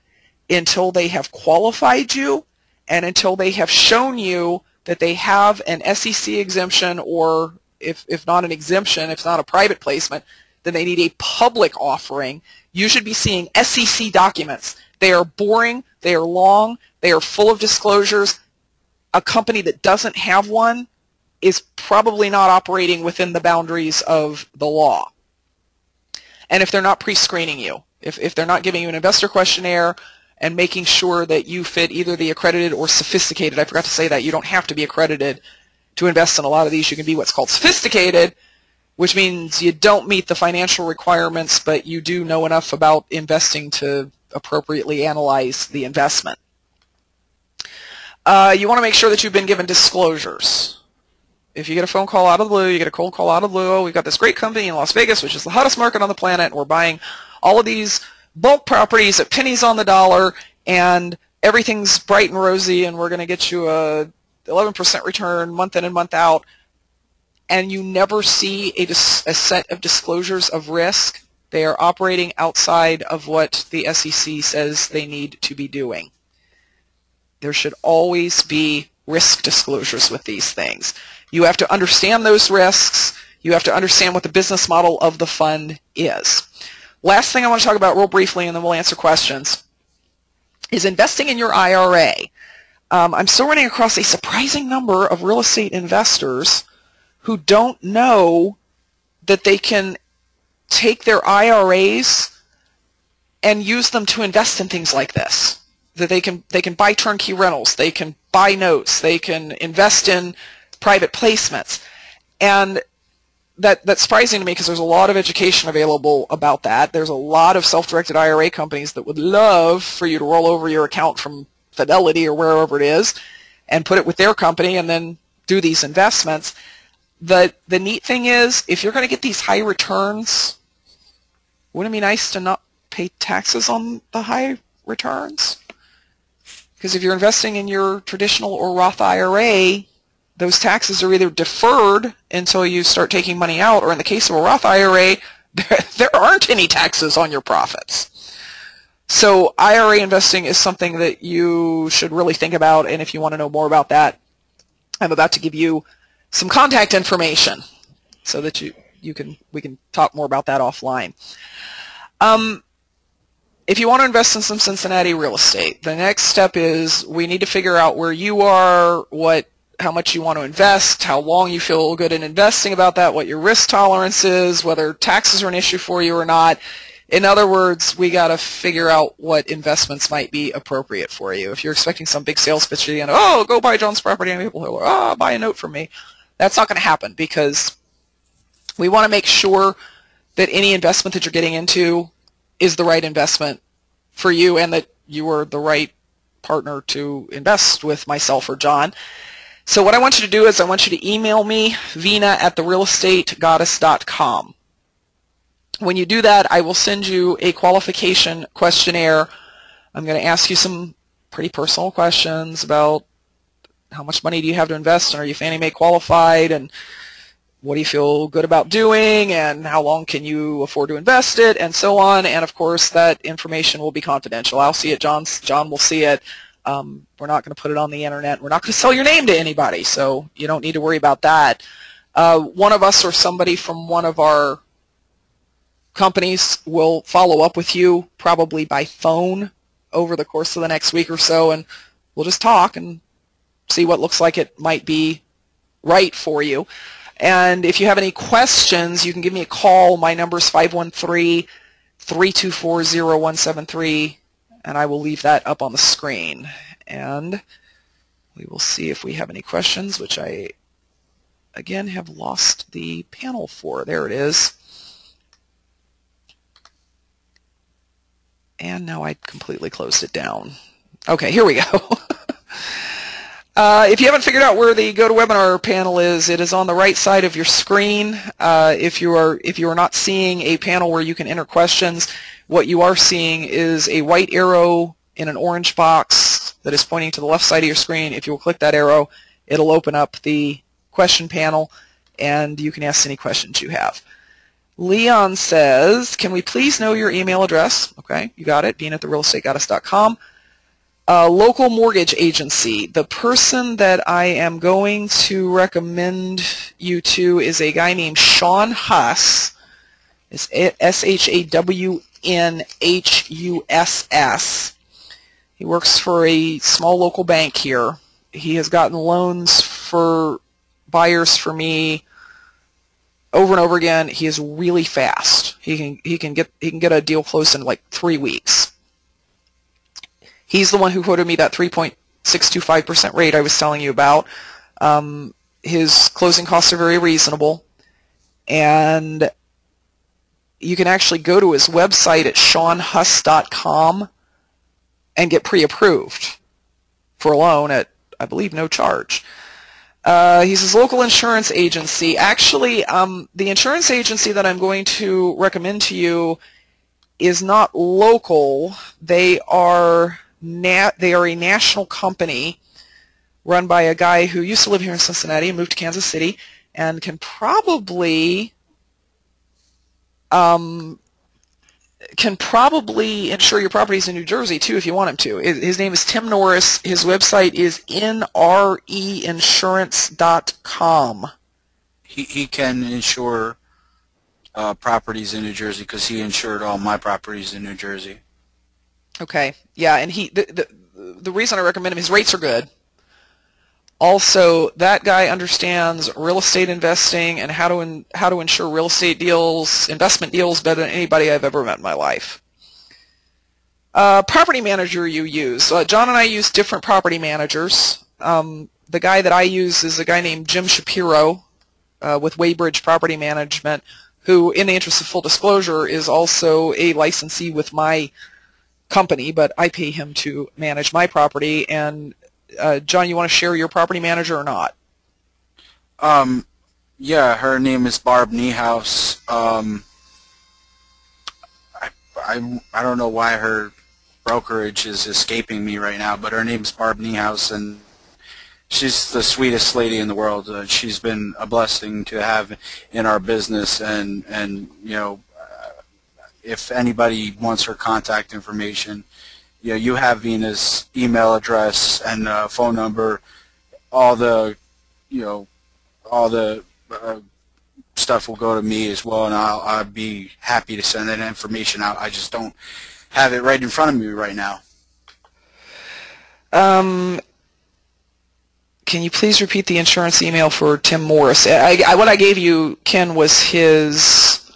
until they have qualified you and until they have shown you that they have an SEC exemption, or if not an exemption, if it's not a private placement, then they need a public offering. You should be seeing SEC documents. They are boring, they are long, they are full of disclosures. A company that doesn't have one is probably not operating within the boundaries of the law. And if they're not pre-screening you, if they're not giving you an investor questionnaire and making sure that you fit either the accredited or sophisticated, I forgot to say that, you don't have to be accredited to invest in a lot of these. You can be what's called sophisticated, which means you don't meet the financial requirements, but you do know enough about investing to appropriately analyze the investment. You want to make sure that you've been given disclosures. If you get a phone call out of the blue, you get a cold call out of the blue, oh, we've got this great company in Las Vegas, which is the hottest market on the planet, and we're buying all of these bulk properties at pennies on the dollar, and everything's bright and rosy, and we're going to get you a 11% return month in and month out, and you never see a set of disclosures of risk. They are operating outside of what the SEC says they need to be doing. There should always be risk disclosures with these things. You have to understand those risks. You have to understand what the business model of the fund is. Last thing I want to talk about real briefly, and then we'll answer questions, is investing in your IRA. I'm still running across a surprising number of real estate investors who don't know that they can take their IRAs and use them to invest in things like this. That they can buy turnkey rentals, they can buy notes, they can invest in private placements. And that's surprising to me because there's a lot of education available about that. There's a lot of self-directed IRA companies that would love for you to roll over your account from Fidelity or wherever it is and put it with their company and then do these investments. The neat thing is, if you're going to get these high returns, wouldn't it be nice to not pay taxes on the high returns? Because if you're investing in your traditional or Roth IRA, those taxes are either deferred until you start taking money out, or in the case of a Roth IRA, there aren't any taxes on your profits. So IRA investing is something that you should really think about, and if you want to know more about that, I'm about to give you some contact information so that we can talk more about that offline. If you want to invest in some Cincinnati real estate, the next step is we need to figure out where you are, how much you want to invest, how long you feel good in investing about that, what your risk tolerance is, whether taxes are an issue for you or not. In other words, we got to figure out what investments might be appropriate for you. If you're expecting some big sales pitch at the end, oh, go buy John's property, and people are, oh, buy a note from me. That's not going to happen, because we want to make sure that any investment that you're getting into is the right investment for you, and that you are the right partner to invest with myself or John. So what I want you to do is I want you to email me, vina@therealestategoddess.com. When you do that, I will send you a qualification questionnaire. I'm going to ask you some pretty personal questions about how much money do you have to invest, and are you Fannie Mae qualified, and what do you feel good about doing, and how long can you afford to invest it, and so on. And of course, that information will be confidential. I'll see it, John will see it. We're not going to put it on the internet. We're not going to sell your name to anybody, so you don't need to worry about that. One of us or somebody from one of our companies will follow up with you, probably by phone, over the course of the next week or so, and we'll just talk and see what looks like it might be right for you. And if you have any questions, you can give me a call. My number is 513-324-0173, and I will leave that up on the screen. And we will see if we have any questions, which I, again, have lost the panel for. There it is. And now I completely closed it down. Okay, here we go. If you haven't figured out where the GoToWebinar panel is, it is on the right side of your screen. If you are not seeing a panel where you can enter questions, what you are seeing is a white arrow in an orange box that is pointing to the left side of your screen. If you will click that arrow, it'll open up the question panel, and you can ask any questions you have. Leon says, can we please know your email address? Okay, you got it, being@therealestategoddess.com. Local mortgage agency. The person that I am going to recommend you to is a guy named Sean Huss. It's SHAWNHUSS. He works for a small local bank here. He has gotten loans for buyers for me over and over again. He is really fast. He can get a deal closed in like 3 weeks. He's the one who quoted me that 3.625% rate I was telling you about. His closing costs are very reasonable, and you can actually go to his website at seanhuss.com and get pre-approved for a loan at, I believe, no charge. He's his local insurance agency. Actually, the insurance agency that I'm going to recommend to you is not local. They are a national company run by a guy who used to live here in Cincinnati and moved to Kansas City, and can probably insure your properties in New Jersey too if you want him to. His name is Tim Norris. His website is nreinsurance.com. He can insure properties in New Jersey because he insured all my properties in New Jersey. Okay, yeah, and the reason I recommend him, his rates are good. Also, that guy understands real estate investing and how to insure real estate deals, investment deals, better than anybody I've ever met in my life. Property manager you use. John and I use different property managers. The guy that I use is a guy named Jim Shapiro with Waybridge Property Management, who, in the interest of full disclosure, is also a licensee with my company, but I pay him to manage my property. And John, you want to share your property manager or not? Yeah, her name is Barb Niehaus. I don't know why her brokerage is escaping me right now, but her name is Barb Niehaus, and she's the sweetest lady in the world. She's been a blessing to have in our business, and you know, if anybody wants her contact information, you have Vina's email address and phone number. All the, you know, all the stuff will go to me as well, and I'll be happy to send that information out. I just don't have it right in front of me right now. Can you please repeat the insurance email for Tim Morris? What I gave you, Ken, was his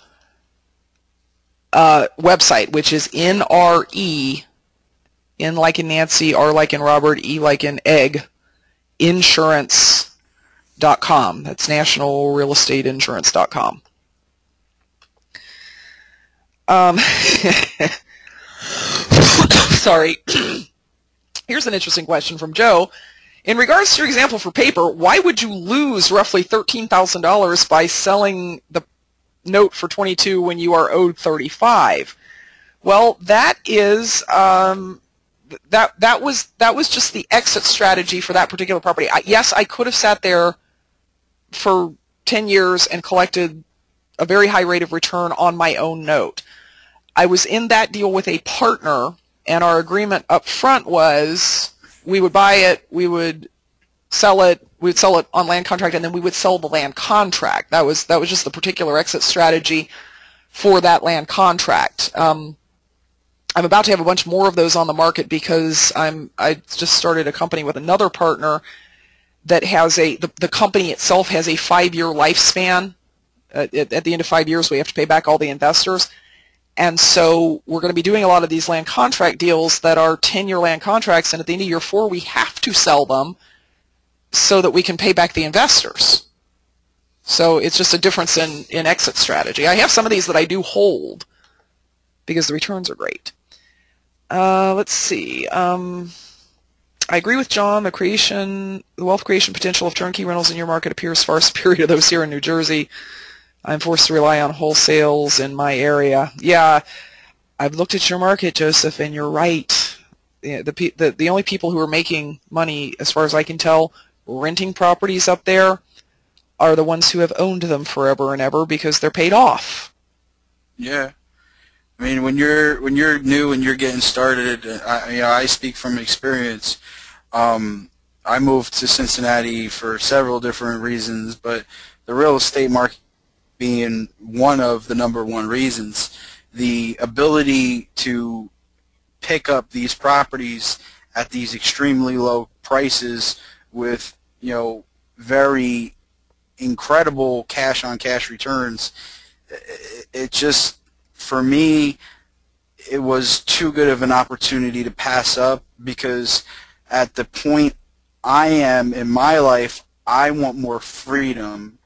website, which is NRE, N like in Nancy, R like in Robert, E like in egg, insurance.com. That's nationalrealestateinsurance.com. Sorry. Here's an interesting question from Joe. In regards to your example for paper, why would you lose roughly $13,000 by selling the note for 22 when you are owed 35? Well, that is that was just the exit strategy for that particular property. Yes, I could have sat there for 10 years and collected a very high rate of return on my own note. I was in that deal with a partner, and our agreement up front was we would buy it, we would sell it on land contract, and then we would sell the land contract. That was just the particular exit strategy for that land contract. I'm about to have a bunch more of those on the market because I just started a company with another partner that has the company itself has a 5-year lifespan. At the end of 5 years, we have to pay back all the investors. And so we're going to be doing a lot of these land contract deals that are 10-year land contracts, and at the end of year 4, we have to sell them so that we can pay back the investors. So it's just a difference in exit strategy. I have some of these that I do hold because the returns are great. Let's see. I agree with John. The wealth creation potential of turnkey rentals in your market appears far superior to those here in New Jersey. I'm forced to rely on wholesales in my area. Yeah, I've looked at your market, Joseph, and you're right. The only people who are making money, as far as I can tell, renting properties up there are the ones who have owned them forever and ever because they're paid off. Yeah. I mean, when you're new and you're getting started, I speak from experience. I moved to Cincinnati for several different reasons, but the real estate market being one of the #1 reasons. The ability to pick up these properties at these extremely low prices with, very incredible cash-on-cash returns, it just, for me, it was too good of an opportunity to pass up, because at the point I am in my life, I want more freedom.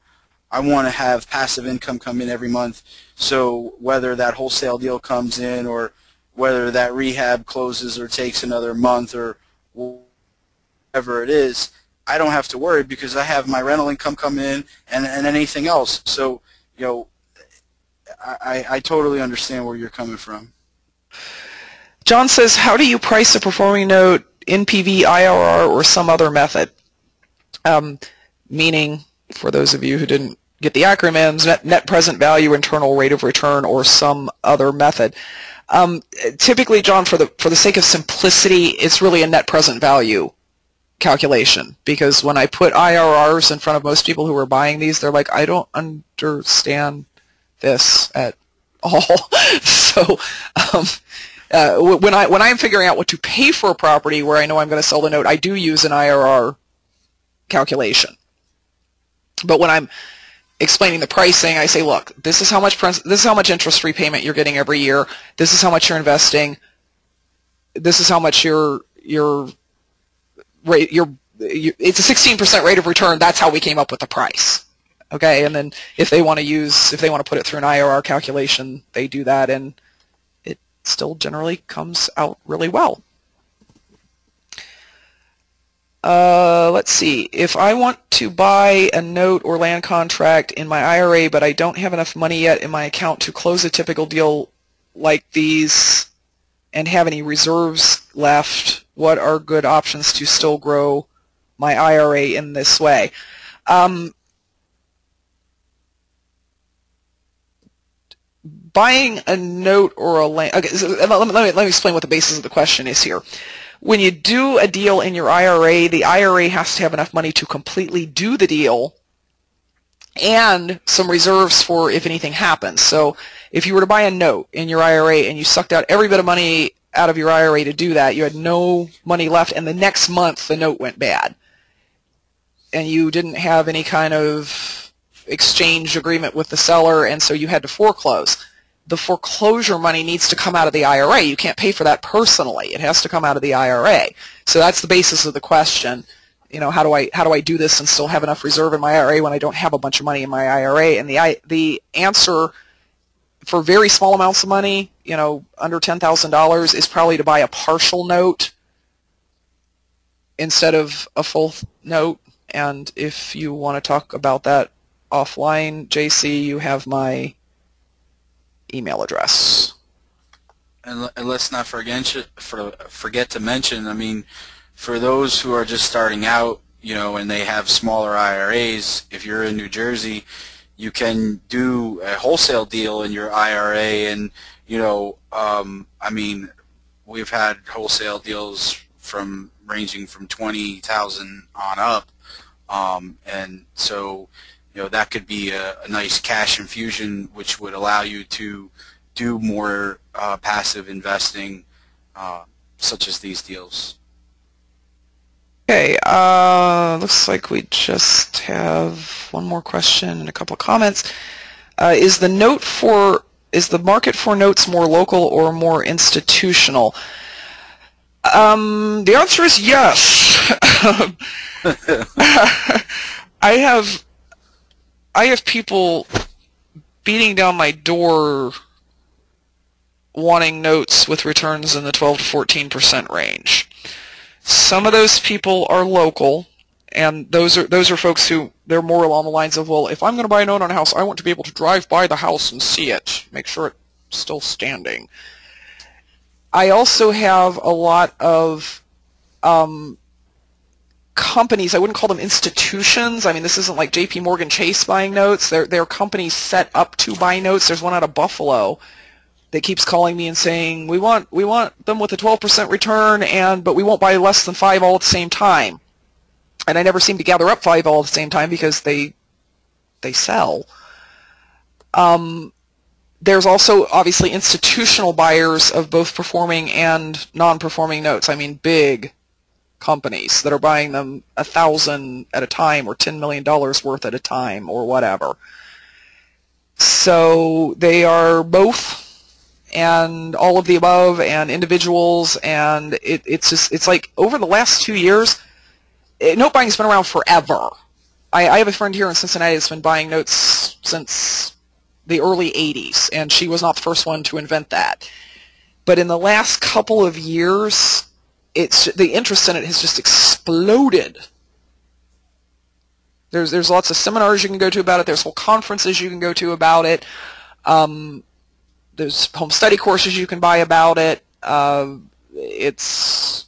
I want to have passive income come in every month. So whether that wholesale deal comes in or whether that rehab closes or takes another month or whatever it is, I don't have to worry because I have my rental income come in and anything else. So, I totally understand where you're coming from. John says, how do you price a performing note, NPV, IRR, or some other method? Meaning, for those of you who didn't get the acronyms, net present value, internal rate of return, or some other method. Typically, John, for the sake of simplicity, it's really a net present value calculation, because when I put IRRs in front of most people who are buying these, they're like, I don't understand this at all. So when I'm figuring out what to pay for a property where I know I'm going to sell the note, I do use an IRR calculation. But when I'm explaining the pricing, I say, look, this is how much interest repayment you're getting every year. This is how much you're investing. This is how much your rate. It's a 16% rate of return. That's how we came up with the price. Okay, and then if they want to put it through an IRR calculation, they do that, and it still generally comes out really well. Let's see. If I want to buy a note or land contract in my IRA, but I don't have enough money yet in my account to close a typical deal like these and have any reserves left, what are good options to still grow my IRA in this way? buying a note or a land, okay, so let me explain what the basis of the question is here. When you do a deal in your IRA, the IRA has to have enough money to completely do the deal and some reserves for if anything happens. So if you were to buy a note in your IRA and you sucked out every bit of money out of your IRA to do that, you had no money left, and the next month the note went bad, and you didn't have any kind of exchange agreement with the seller, and so you had to foreclose. The foreclosure money needs to come out of the IRA. You can't pay for that personally. It has to come out of the IRA. So that's the basis of the question. You know, how do I do this and still have enough reserve in my IRA when I don't have a bunch of money in my IRA? And the answer for very small amounts of money, you know, under $10,000, is probably to buy a partial note instead of a full note. And if you want to talk about that offline, JC, you have my email address. And let's not forget to mention, I mean, for those who are just starting out, you know, and they have smaller IRAs, if you're in New Jersey, you can do a wholesale deal in your IRA, and, you know, I mean, we've had wholesale deals ranging from 20,000 on up, and so, you know, that could be a nice cash infusion, which would allow you to do more passive investing, such as these deals. Okay, looks like we just have one more question and a couple of comments. Is the market for notes more local or more institutional? The answer is yes. I have people beating down my door wanting notes with returns in the 12 to 14% range. Some of those people are local, and those are folks who, they're more along the lines of, well, if I'm going to buy a note on a house, I want to be able to drive by the house and see it, make sure it's still standing. I also have a lot of companies. I wouldn't call them institutions. I mean, this isn't like J.P. Morgan Chase buying notes. They're companies set up to buy notes. There's one out of Buffalo that keeps calling me and saying, we want them with a 12% return, but we won't buy less than 5 all at the same time. And I never seem to gather up 5 all at the same time because they sell. There's also obviously institutional buyers of both performing and non-performing notes. I mean, big companies that are buying them 1,000 at a time or $10 million worth at a time or whatever. So they are both, and all of the above, and individuals, and it's like over the last 2 years, note buying has been around forever. I have a friend here in Cincinnati that's been buying notes since the early 80s, and she was not the first one to invent that. But in the last couple of years, the interest in it has just exploded. There's lots of seminars you can go to about it. There's whole conferences you can go to about it. There's home study courses you can buy about it. It's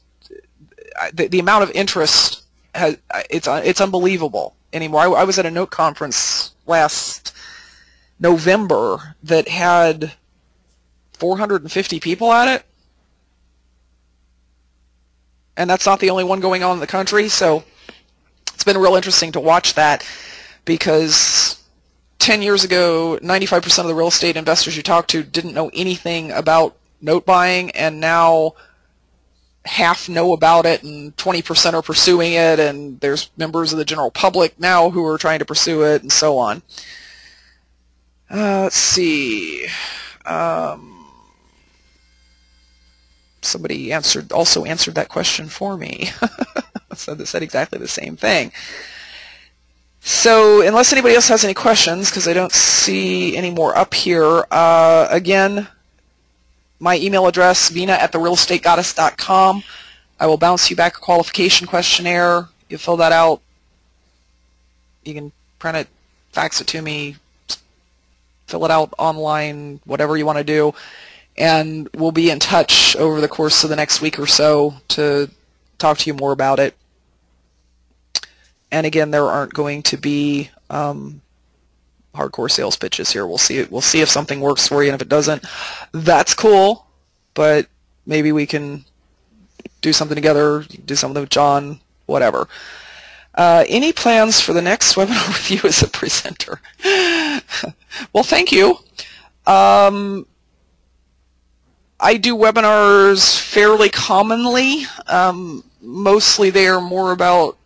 the amount of interest it's unbelievable anymore. I was at a note conference last November that had 450 people at it, and that's not the only one going on in the country. So it's been real interesting to watch that, because 10 years ago, 95% of the real estate investors you talk to didn't know anything about note buying, and now half know about it and 20% are pursuing it, and there's members of the general public now who are trying to pursue it, and so on. Let's see. Somebody also answered that question for me. So they said exactly the same thing. So unless anybody else has any questions, because I don't see any more up here, again, my email address, vina@therealestategoddess.com. I will bounce you back a qualification questionnaire. You fill that out. You can print it, fax it to me, fill it out online, whatever you want to do. And we'll be in touch over the course of the next week or so to talk to you more about it. And again, there aren't going to be hardcore sales pitches here. We'll see. We'll see if something works for you, and if it doesn't, that's cool. But maybe we can do something together. Do something with John. Whatever. Any plans for the next webinar with you as a presenter? Well, thank you. I do webinars fairly commonly. Mostly they are more about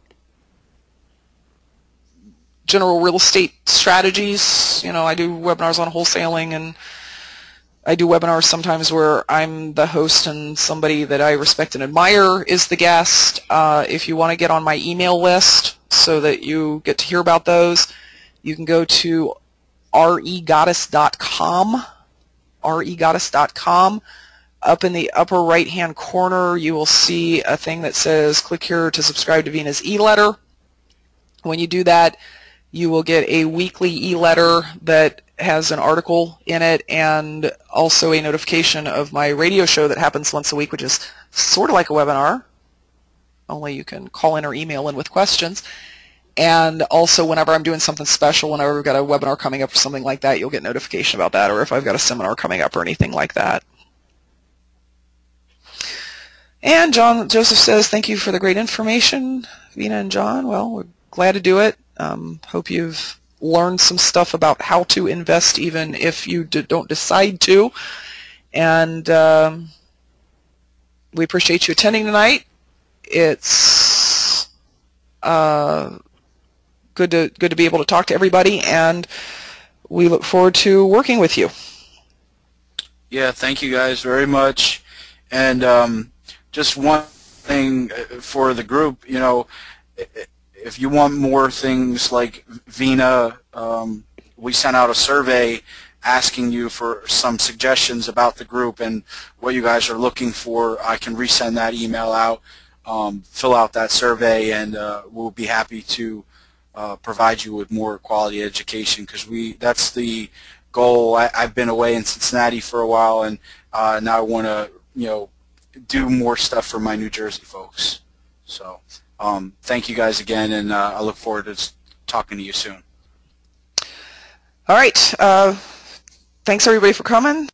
general real estate strategies. You know, I do webinars on wholesaling, and I do webinars sometimes where I'm the host and somebody that I respect and admire is the guest. If you want to get on my email list so that you get to hear about those, you can go to regoddess.com. regoddess.com. Up in the upper right-hand corner, you will see a thing that says, click here to subscribe to Vina's e-letter. When you do that, you will get a weekly e-letter that has an article in it and also a notification of my radio show that happens once a week, which is sort of like a webinar, only you can call in or email in with questions. And also whenever I'm doing something special, whenever we've got a webinar coming up or something like that, you'll get notification about that, or if I've got a seminar coming up or anything like that. And John Joseph says, thank you for the great information, Vina and John. Well, we're glad to do it. Hope you've learned some stuff about how to invest even if you don't decide to. And we appreciate you attending tonight. It's good to be able to talk to everybody, and we look forward to working with you. Yeah, thank you guys very much. And just one thing for the group, you know, if you want more things like Vina, we sent out a survey asking you for some suggestions about the group and what you guys are looking for. I can resend that email out, fill out that survey, and we'll be happy to provide you with more quality education, because that's the goal. I've been away in Cincinnati for a while, and now I want to, you know, do more stuff for my New Jersey folks. So thank you guys again, and I look forward to talking to you soon. All right. Thanks everybody for coming.